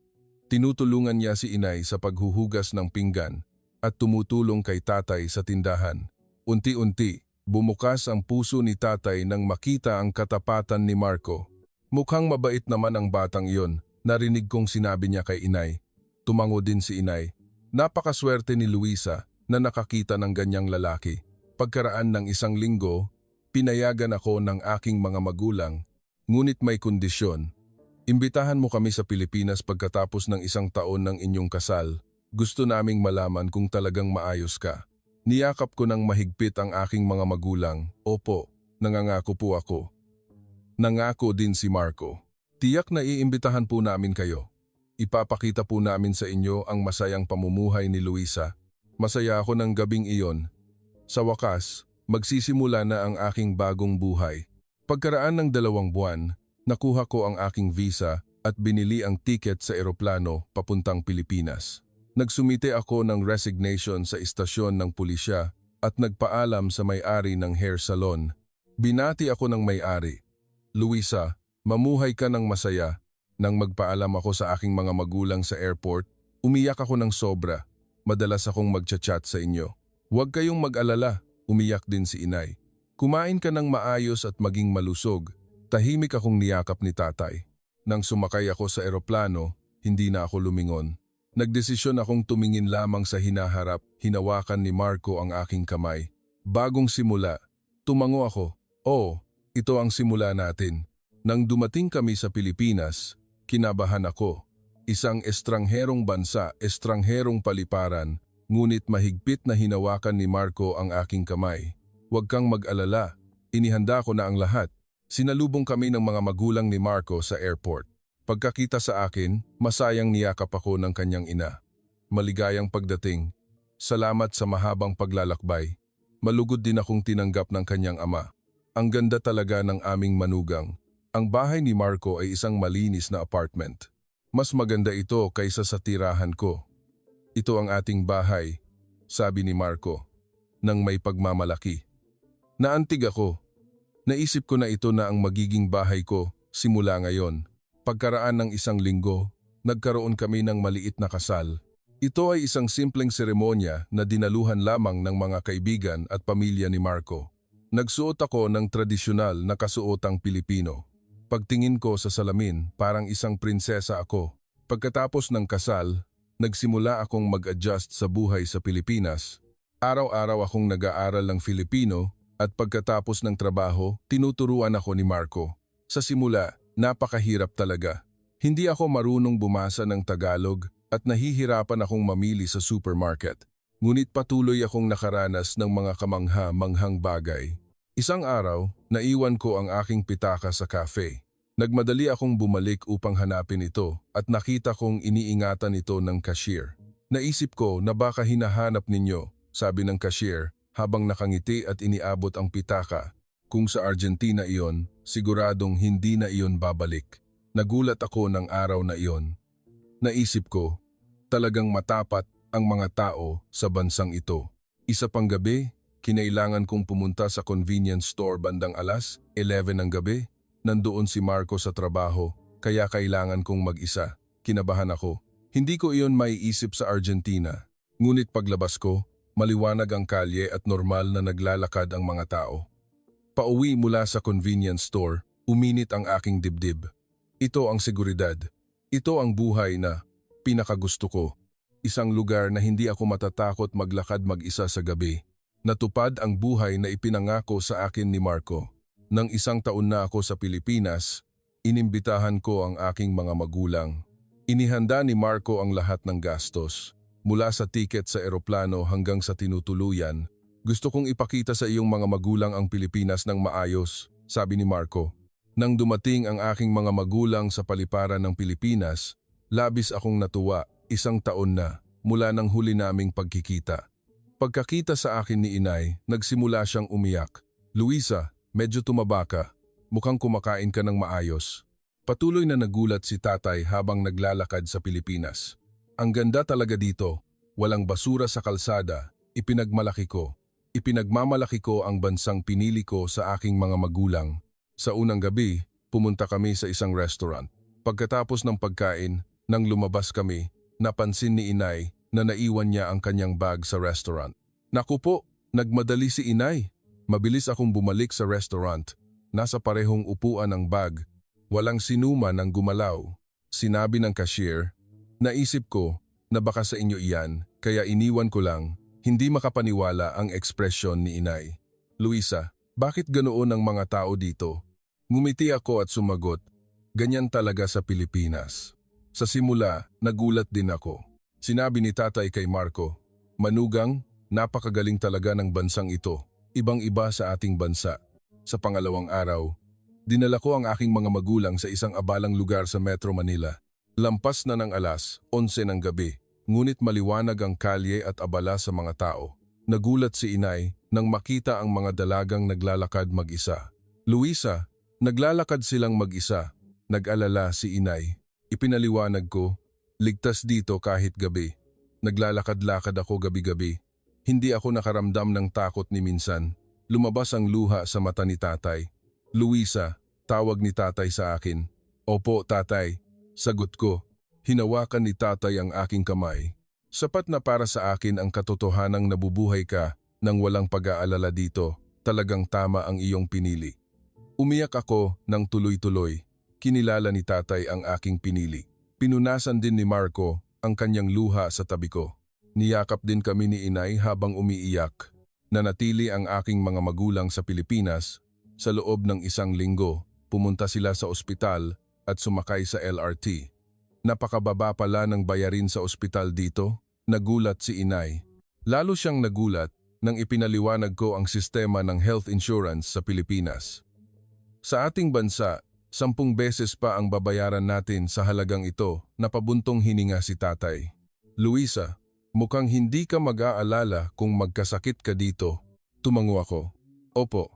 Tinutulungan niya si inay sa paghuhugas ng pinggan at tumutulong kay tatay sa tindahan. Unti-unti, bumukas ang puso ni tatay nang makita ang katapatan ni Marco. Mukhang mabait naman ang batang iyon, narinig kong sinabi niya kay inay. Tumango din si inay. Napakaswerte ni Luisa na nakakita ng ganyang lalaki. Pagkaraan ng isang linggo, pinayagan ako ng aking mga magulang, ngunit may kondisyon. Imbitahan mo kami sa Pilipinas pagkatapos ng isang taon ng inyong kasal. Gusto naming malaman kung talagang maayos ka. Niyakap ko ng mahigpit ang aking mga magulang. Opo, nangangako po ako. Nangako din si Marco. Tiyak na iimbitahan po namin kayo. Ipapakita po namin sa inyo ang masayang pamumuhay ni Luisa. Masaya ako ng gabing iyon. Sa wakas, magsisimula na ang aking bagong buhay. Pagkaraan ng 2 buwan, nakuha ko ang aking visa at binili ang tiket sa eroplano papuntang Pilipinas. Nagsumite ako ng resignation sa istasyon ng pulisya at nagpaalam sa may-ari ng hair salon. Binati ako ng may-ari. Luisa, mamuhay ka ng masaya. Nang magpaalam ako sa aking mga magulang sa airport, umiyak ako ng sobra. Madalas akong magchat-chat sa inyo. Huwag kayong mag-alala, umiyak din si inay. Kumain ka ng maayos at maging malusog. Tahimik akong niyakap ni tatay. Nang sumakay ako sa eroplano, hindi na ako lumingon. Nagdesisyon akong tumingin lamang sa hinaharap, hinawakan ni Marco ang aking kamay. Bagong simula, tumango ako. Oo, ito ang simula natin. Nang dumating kami sa Pilipinas, kinabahan ako. Isang estrangherong bansa, estrangherong paliparan, ngunit mahigpit na hinawakan ni Marco ang aking kamay. Huwag kang mag-alala, inihanda ko na ang lahat. Sinalubong kami ng mga magulang ni Marco sa airport. Pagkakita sa akin, masayang niyakap ako ng kanyang ina. Maligayang pagdating. Salamat sa mahabang paglalakbay. Malugod din akong tinanggap ng kanyang ama. Ang ganda talaga ng aming manugang. Ang bahay ni Marco ay isang malinis na apartment. Mas maganda ito kaysa sa tirahan ko. Ito ang ating bahay, sabi ni Marco, nang may pagmamalaki. Naantig ako. Naisip ko na ito na ang magiging bahay ko simula ngayon. Pagkaraan ng isang linggo, nagkaroon kami ng maliit na kasal. Ito ay isang simpleng seremonya na dinaluhan lamang ng mga kaibigan at pamilya ni Marco. Nagsuot ako ng tradisyonal na kasuotang Pilipino. Pagtingin ko sa salamin, parang isang prinsesa ako. Pagkatapos ng kasal, nagsimula akong mag-adjust sa buhay sa Pilipinas. Araw-araw akong nag-aaral ng Filipino at pagkatapos ng trabaho, tinuturuan ako ni Marco. Sa simula, napakahirap talaga. Hindi ako marunong bumasa ng Tagalog at nahihirapan akong mamili sa supermarket. Ngunit patuloy akong nakaranas ng mga kamangha-manghang bagay. Isang araw, naiwan ko ang aking pitaka sa cafe. Nagmadali akong bumalik upang hanapin ito at nakita kong iniingatan ito ng cashier. Naisip ko na baka hinahanap ninyo, sabi ng cashier habang nakangiti at iniabot ang pitaka. Kung sa Argentina iyon, siguradong hindi na iyon babalik. Nagulat ako ng araw na iyon. Naisip ko, talagang matapat ang mga tao sa bansang ito. Isa pang gabi, kinailangan kong pumunta sa convenience store bandang alas 11 ng gabi. Nandoon si Marco sa trabaho, kaya kailangan kong mag-isa. Kinabahan ako. Hindi ko iyon maiisip sa Argentina. Ngunit paglabas ko, maliwanag ang kalye at normal na naglalakad ang mga tao. Pauwi mula sa convenience store, uminit ang aking dibdib. Ito ang seguridad. Ito ang buhay na pinakagusto ko. Isang lugar na hindi ako matatakot maglakad mag-isa sa gabi. Natupad ang buhay na ipinangako sa akin ni Marco. Nang 1 taon na ako sa Pilipinas, inimbitahan ko ang aking mga magulang. Inihanda ni Marco ang lahat ng gastos. Mula sa tiket sa eroplano hanggang sa tinutuluyan, gusto kong ipakita sa iyong mga magulang ang Pilipinas ng maayos, sabi ni Marco. Nang dumating ang aking mga magulang sa paliparan ng Pilipinas, labis akong natuwa. 1 taon na mula nang huli naming pagkikita. Pagkakita sa akin ni Inay, nagsimula siyang umiyak. Luisa, medyo tumaba ka. Mukhang kumakain ka ng maayos. Patuloy na nagulat si tatay habang naglalakad sa Pilipinas. Ang ganda talaga dito. Walang basura sa kalsada. Ipinagmalaki ko. Ipinagmamalaki ko ang bansang pinili ko sa aking mga magulang. Sa unang gabi, pumunta kami sa isang restaurant. Pagkatapos ng pagkain, nang lumabas kami, napansin ni Inay na naiwan niya ang kanyang bag sa restaurant. Naku po, nagmadali si Inay. Mabilis akong bumalik sa restaurant. Nasa parehong upuan ang bag. Walang sinuman ang gumalaw. Sinabi ng cashier, naisip ko na baka sa inyo iyan, kaya iniwan ko lang. Hindi makapaniwala ang ekspresyon ni Inay. Luisa, bakit ganoon ang mga tao dito? Ngumiti ako at sumagot, ganyan talaga sa Pilipinas. Sa simula, nagulat din ako. Sinabi ni tatay kay Marco, Manugang, napakagaling talaga ng bansang ito. Ibang-iba sa ating bansa. Sa pangalawang araw, dinala ko ang aking mga magulang sa isang abalang lugar sa Metro Manila. Lampas na ng alas 11 ng gabi, ngunit maliwanag ang kalye at abala sa mga tao. Nagulat si Inay nang makita ang mga dalagang naglalakad mag-isa. Luisa, naglalakad silang mag-isa. Nag-alala si Inay. Ipinaliwanag ko, ligtas dito kahit gabi. Naglalakad-lakad ako gabi-gabi. Hindi ako nakaramdam ng takot ni minsan. Lumabas ang luha sa mata ni tatay. Luisa, tawag ni tatay sa akin. Opo, tatay. Sagot ko. Hinawakan ni tatay ang aking kamay. Sapat na para sa akin ang katotohanang nabubuhay ka nang walang pag-aalala dito. Talagang tama ang iyong pinili. Umiyak ako ng tuloy-tuloy. Kinilala ni tatay ang aking pinili. Pinunasan din ni Marco ang kanyang luha sa tabi ko. Niyakap din kami ni Inay habang umiiyak. Nanatili ang aking mga magulang sa Pilipinas. Sa loob ng 1 linggo, pumunta sila sa ospital at sumakay sa LRT. Napakababa pala ng bayarin sa ospital dito. Nagulat si Inay. Lalo siyang nagulat nang ipinaliwanag ko ang sistema ng health insurance sa Pilipinas. Sa ating bansa, 10 beses pa ang babayaran natin sa halagang ito, napabuntong hininga si tatay. Luisa, mukhang hindi ka mag-aalala kung magkasakit ka dito. Tumango ako. Opo.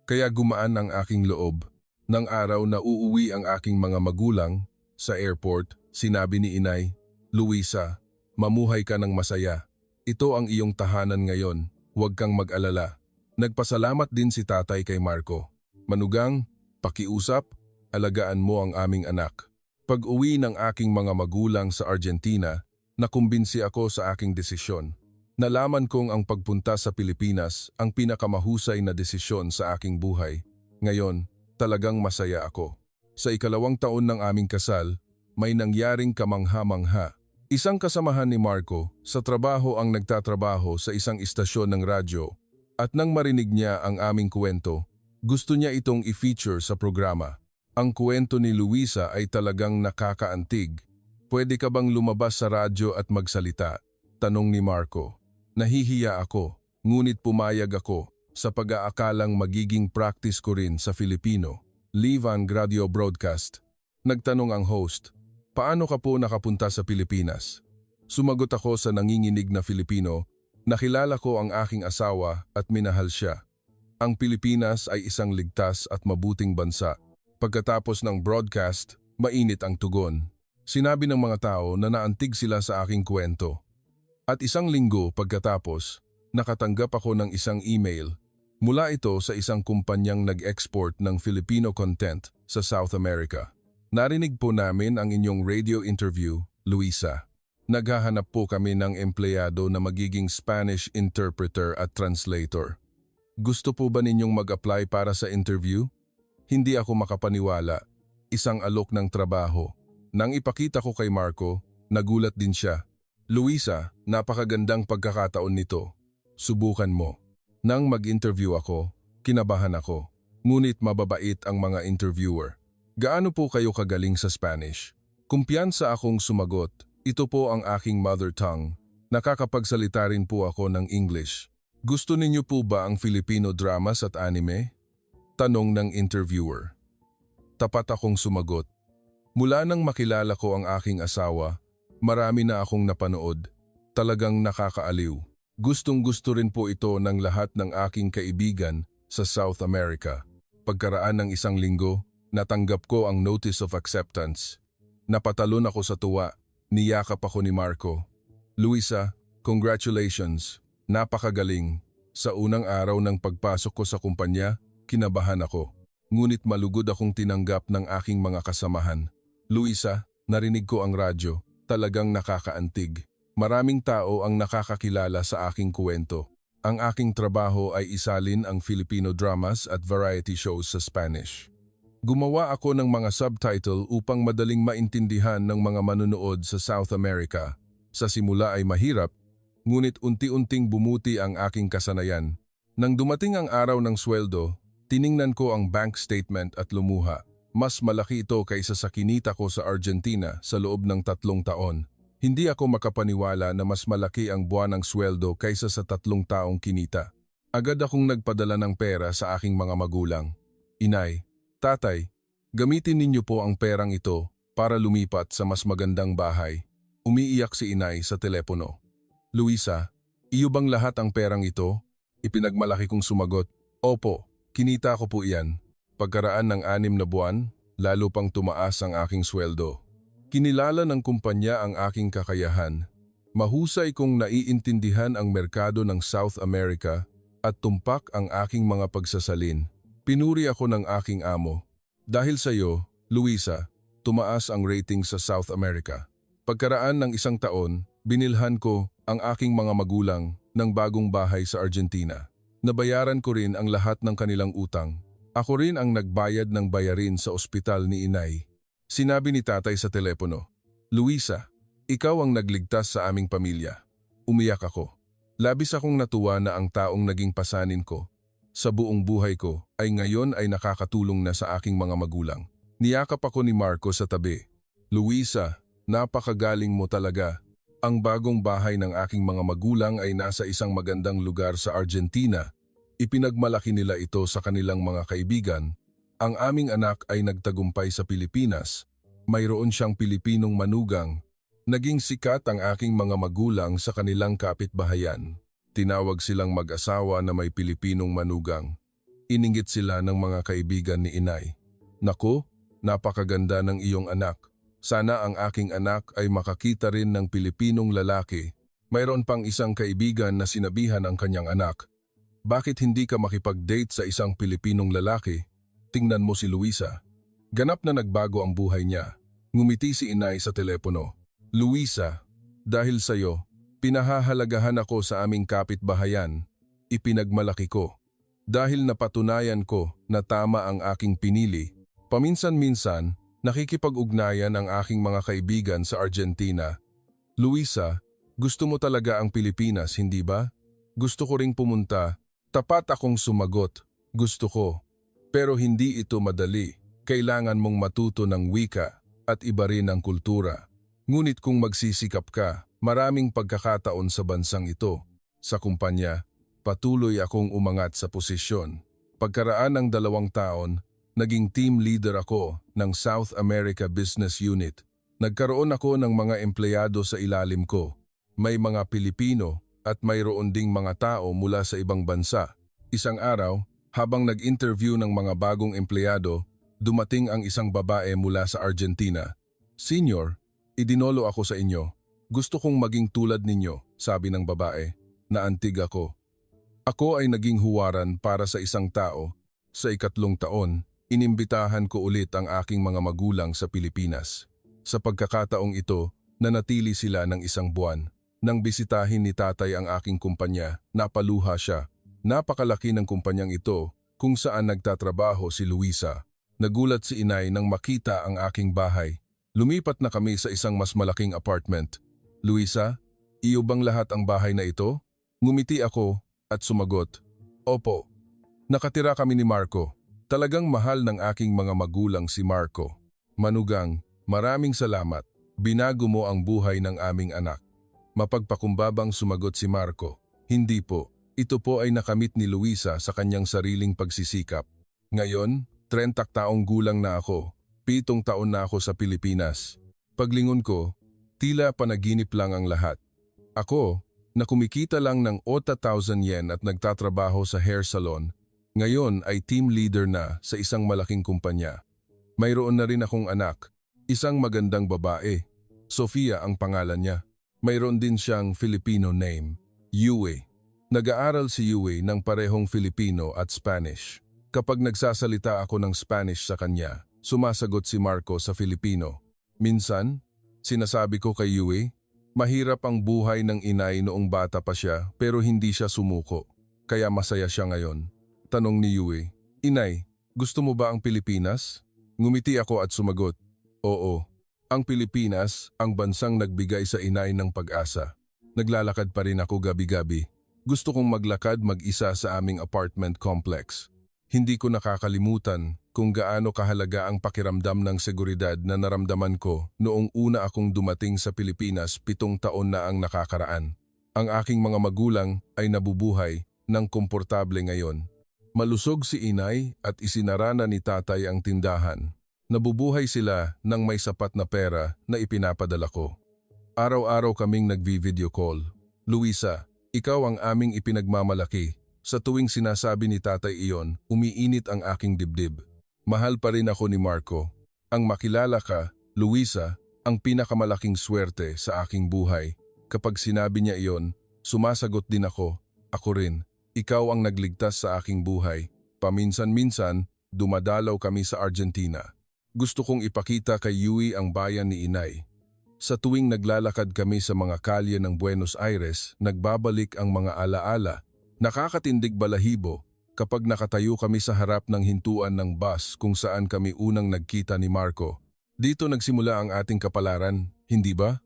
Kaya gumaan ang aking loob. Nang araw na uuwi ang aking mga magulang, sa airport, sinabi ni Inay, Luisa, mamuhay ka ng masaya. Ito ang iyong tahanan ngayon, huwag kang mag-alala. Nagpasalamat din si tatay kay Marco. Manugang, pakiusap, alagaan mo ang aming anak. Pag-uwi ng aking mga magulang sa Argentina, nakumbinsi ako sa aking desisyon. Nalaman kong ang pagpunta sa Pilipinas ang pinakamahusay na desisyon sa aking buhay. Ngayon, talagang masaya ako. Sa ikalawang taon ng aming kasal, may nangyaring kamangha-mangha. Isang kasamahan ni Marco sa trabaho ang nagtatrabaho sa isang istasyon ng radyo at nang marinig niya ang aming kwento, gusto niya itong i-feature sa programa. Ang kwento ni Luisa ay talagang nakakaantig. Pwede ka bang lumabas sa radyo at magsalita? Tanong ni Marco. Nahihiya ako, ngunit pumayag ako sa pag-aakalang magiging practice ko rin sa Filipino. Live on radio broadcast. Nagtanong ang host, paano ka po nakapunta sa Pilipinas? Sumagot ako sa nanginginig na Filipino, nakilala ko ang aking asawa at minahal siya. Ang Pilipinas ay isang ligtas at mabuting bansa. Pagkatapos ng broadcast, mainit ang tugon. Sinabi ng mga tao na naantig sila sa aking kwento. At isang linggo pagkatapos, nakatanggap ako ng isang email. Mula ito sa isang kumpanyang nag-export ng Filipino content sa South America. Narinig po namin ang inyong radio interview, Luisa. Naghahanap po kami ng empleyado na magiging Spanish interpreter at translator. Gusto po ba ninyong mag-apply para sa interview? Hindi ako makapaniwala. Isang alok ng trabaho. Nang ipakita ko kay Marco, nagulat din siya. Luisa, napakagandang pagkakataon nito. Subukan mo. Nang mag-interview ako, kinabahan ako. Ngunit mababait ang mga interviewer. Gaano po kayo kagaling sa Spanish? Kumpiyansa akong sumagot. Ito po ang aking mother tongue. Nakakapagsalita rin po ako ng English. Gusto ninyo po ba ang Filipino dramas at anime? Tanong ng interviewer. Tapat akong sumagot. Mula nang makilala ko ang aking asawa, marami na akong napanood. Talagang nakakaaliw. Gustong-gusto rin po ito ng lahat ng aking kaibigan sa South America. Pagkaraan ng isang linggo, natanggap ko ang notice of acceptance. Napatalon ako sa tuwa, niyakap ako ni Marco. Luisa, congratulations. Napakagaling. Sa unang araw ng pagpasok ko sa kumpanya, kinabahan ako. Ngunit malugod akong tinanggap ng aking mga kasamahan. Luisa, narinig ko ang radyo. Talagang nakakaantig. Maraming tao ang nakakakilala sa aking kwento. Ang aking trabaho ay isalin ang Filipino dramas at variety shows sa Spanish. Gumawa ako ng mga subtitle upang madaling maintindihan ng mga manunood sa South America. Sa simula ay mahirap, ngunit unti-unting bumuti ang aking kasanayan. Nang dumating ang araw ng sweldo, tiningnan ko ang bank statement at lumuha. Mas malaki ito kaysa sa kinita ko sa Argentina sa loob ng 3 taon. Hindi ako makapaniwala na mas malaki ang buwanang sweldo kaysa sa 3 taong kinita. Agad akong nagpadala ng pera sa aking mga magulang. Inay, tatay, gamitin ninyo po ang perang ito para lumipat sa mas magandang bahay. Umiiyak si inay sa telepono. Luisa, iyo bang lahat ang perang ito? Ipinagmalaki kong sumagot, opo, kinita ko po iyan. Pagkaraan ng 6 na buwan, lalo pang tumaas ang aking sweldo. Kinilala ng kumpanya ang aking kakayahan. Mahusay kong naiintindihan ang merkado ng South America at tumpak ang aking mga pagsasalin. Pinuri ako ng aking amo. Dahil sa iyo, Luisa, tumaas ang rating sa South America. Pagkaraan ng 1 taon, binilhan ko ang aking mga magulang ng bagong bahay sa Argentina. Nabayaran ko rin ang lahat ng kanilang utang. Ako rin ang nagbayad ng bayarin sa ospital ni inay. Sinabi ni tatay sa telepono, Luisa, ikaw ang nagligtas sa aming pamilya. Umiyak ako. Labis akong natuwa na ang taong naging pasanin ko sa buong buhay ko ay ngayon ay nakakatulong na sa aking mga magulang. Niyakap ako ni Marco sa tabi. Luisa, napakagaling mo talaga. Ang bagong bahay ng aking mga magulang ay nasa isang magandang lugar sa Argentina. Ipinagmalaki nila ito sa kanilang mga kaibigan. Ang aming anak ay nagtagumpay sa Pilipinas. Mayroon siyang Pilipinong manugang. Naging sikat ang aking mga magulang sa kanilang kapitbahayan. Tinawag silang mag-asawa na may Pilipinong manugang. Iningit sila ng mga kaibigan ni inay. Naku, napakaganda ng iyong anak. Sana ang aking anak ay makakita rin ng Pilipinong lalaki. Mayroon pang isang kaibigan na sinabihan ang kanyang anak, bakit hindi ka makipag-date sa isang Pilipinong lalaki? Tingnan mo si Luisa. Ganap na nagbago ang buhay niya. Ngumiti si inay sa telepono. Luisa, dahil sa'yo, pinahahalagahan ako sa aming kapitbahayan. Ipinagmalaki ko. Dahil napatunayan ko na tama ang aking pinili, paminsan-minsan nakikipag-ugnayan ang aking mga kaibigan sa Argentina. Luisa, gusto mo talaga ang Pilipinas, hindi ba? Gusto ko ring pumunta. Tapat akong sumagot. Gusto ko. Pero hindi ito madali. Kailangan mong matuto ng wika at iba rin ang kultura. Ngunit kung magsisikap ka, maraming pagkakataon sa bansang ito. Sa kumpanya, patuloy akong umangat sa posisyon. Pagkaraan ng 2 taon, naging team leader ako ng South America Business Unit. Nagkaroon ako ng mga empleyado sa ilalim ko. May mga Pilipino at mayroon ding mga tao mula sa ibang bansa. Isang araw, habang nag-interview ng mga bagong empleyado, dumating ang isang babae mula sa Argentina. Senior, idinolo ako sa inyo. Gusto kong maging tulad ninyo, sabi ng babae. Naantig ako. Ako ay naging huwaran para sa isang tao. Sa 3 taon, inimbitahan ko ulit ang aking mga magulang sa Pilipinas. Sa pagkakataong ito, nanatili sila ng 1 buwan. Nang bisitahin ni tatay ang aking kumpanya, napaluha siya. Napakalaki ng kumpanyang ito kung saan nagtatrabaho si Luisa. Nagulat si inay nang makita ang aking bahay. Lumipat na kami sa isang mas malaking apartment. Luisa, iyo bang lahat ang bahay na ito? Ngumiti ako at sumagot, Opo. Nakatira kami ni Marco. Talagang mahal ng aking mga magulang si Marco. Manugang, maraming salamat. Binago mo ang buhay ng aming anak. Mapagpakumbabang sumagot si Marco. Hindi po. Ito po ay nakamit ni Luisa sa kanyang sariling pagsisikap. Ngayon, 30 taong gulang na ako. 7 taon na ako sa Pilipinas. Paglingon ko, tila panaginip lang ang lahat. Ako, na kumikita lang ng 8,000 yen at nagtatrabaho sa hair salon, ngayon ay team leader na sa isang malaking kumpanya. Mayroon na rin akong anak, isang magandang babae. Sofia ang pangalan niya. Mayroon din siyang Filipino name, Yue. Nag-aaral si Yue ng parehong Filipino at Spanish. Kapag nagsasalita ako ng Spanish sa kanya, sumasagot si Marco sa Filipino. Minsan, sinasabi ko kay Yue, mahirap ang buhay ng inay noong bata pa siya pero hindi siya sumuko. Kaya masaya siya ngayon. Tanong ni Yue, Inay, gusto mo ba ang Pilipinas? Ngumiti ako at sumagot, Oo. Ang Pilipinas, ang bansang nagbigay sa inay ng pag-asa. Naglalakad pa rin ako gabi-gabi. Gusto kong maglakad mag-isa sa aming apartment complex. Hindi ko nakakalimutan kung gaano kahalaga ang pakiramdam ng seguridad na naramdaman ko noong una akong dumating sa Pilipinas 7 taon na ang nakakaraan. Ang aking mga magulang ay nabubuhay ng komportable ngayon. Malusog si inay at isinara na ni tatay ang tindahan. Nabubuhay sila ng may sapat na pera na ipinapadala ko. Araw-araw kaming nagvi-video call. Luisa, ikaw ang aming ipinagmamalaki. Sa tuwing sinasabi ni tatay iyon, umiinit ang aking dibdib. Mahal pa rin ako ni Marco. Ang makilala ka, Luisa, ang pinakamalaking swerte sa aking buhay. Kapag sinabi niya iyon, sumasagot din ako. Ako rin. Ikaw ang nagligtas sa aking buhay. Paminsan-minsan, dumadalaw kami sa Argentina. Gusto kong ipakita kay Yui ang bayan ni inay. Sa tuwing naglalakad kami sa mga kalye ng Buenos Aires, nagbabalik ang mga alaala. Nakakatindig balahibo kapag nakatayo kami sa harap ng hintuan ng bus kung saan kami unang nagkita ni Marco. Dito nagsimula ang ating kapalaran, hindi ba?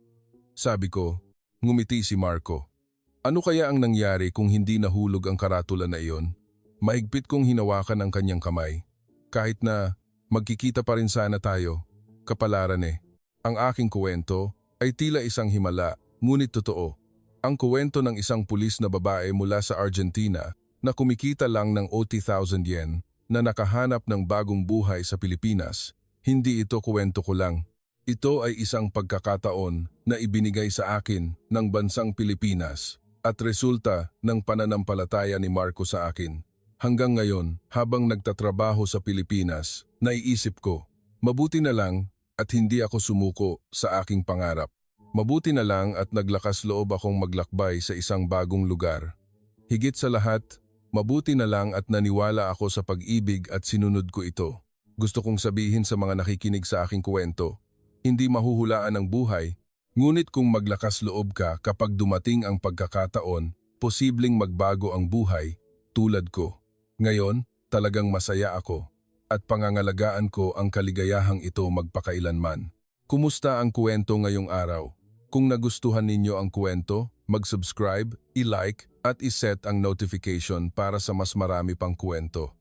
Sabi ko, ngumiti si Marco. Ano kaya ang nangyari kung hindi nahulog ang karatula na iyon? Mahigpit kong hinawakan ang kanyang kamay. Kahit na magkikita pa rin sana tayo, kapalaran eh. Ang aking kwento ay tila isang himala, ngunit totoo. Ang kwento ng isang pulis na babae mula sa Argentina na kumikita lang ng 80,000 yen na nakahanap ng bagong buhay sa Pilipinas. Hindi ito kwento ko lang. Ito ay isang pagkakataon na ibinigay sa akin ng bansang Pilipinas at resulta ng pananampalataya ni Marco sa akin. Hanggang ngayon, habang nagtatrabaho sa Pilipinas, naiisip ko, mabuti na lang at hindi ako sumuko sa aking pangarap. Mabuti na lang at naglakas loob akong maglakbay sa isang bagong lugar. Higit sa lahat, Mabuti na lang at naniwala ako sa pag-ibig at sinunod ko ito. Gusto kong sabihin sa mga nakikinig sa aking kwento, hindi mahuhulaan ang buhay, ngunit kung maglakas loob ka kapag dumating ang pagkakataon, posibleng magbago ang buhay, tulad ko. Ngayon, talagang masaya ako at pangangalagaan ko ang kaligayahang ito magpakailanman. Kumusta ang kwento ngayong araw? Kung nagustuhan ninyo ang kwento, mag-subscribe, i-like at iset ang notification para sa mas marami pang kwento.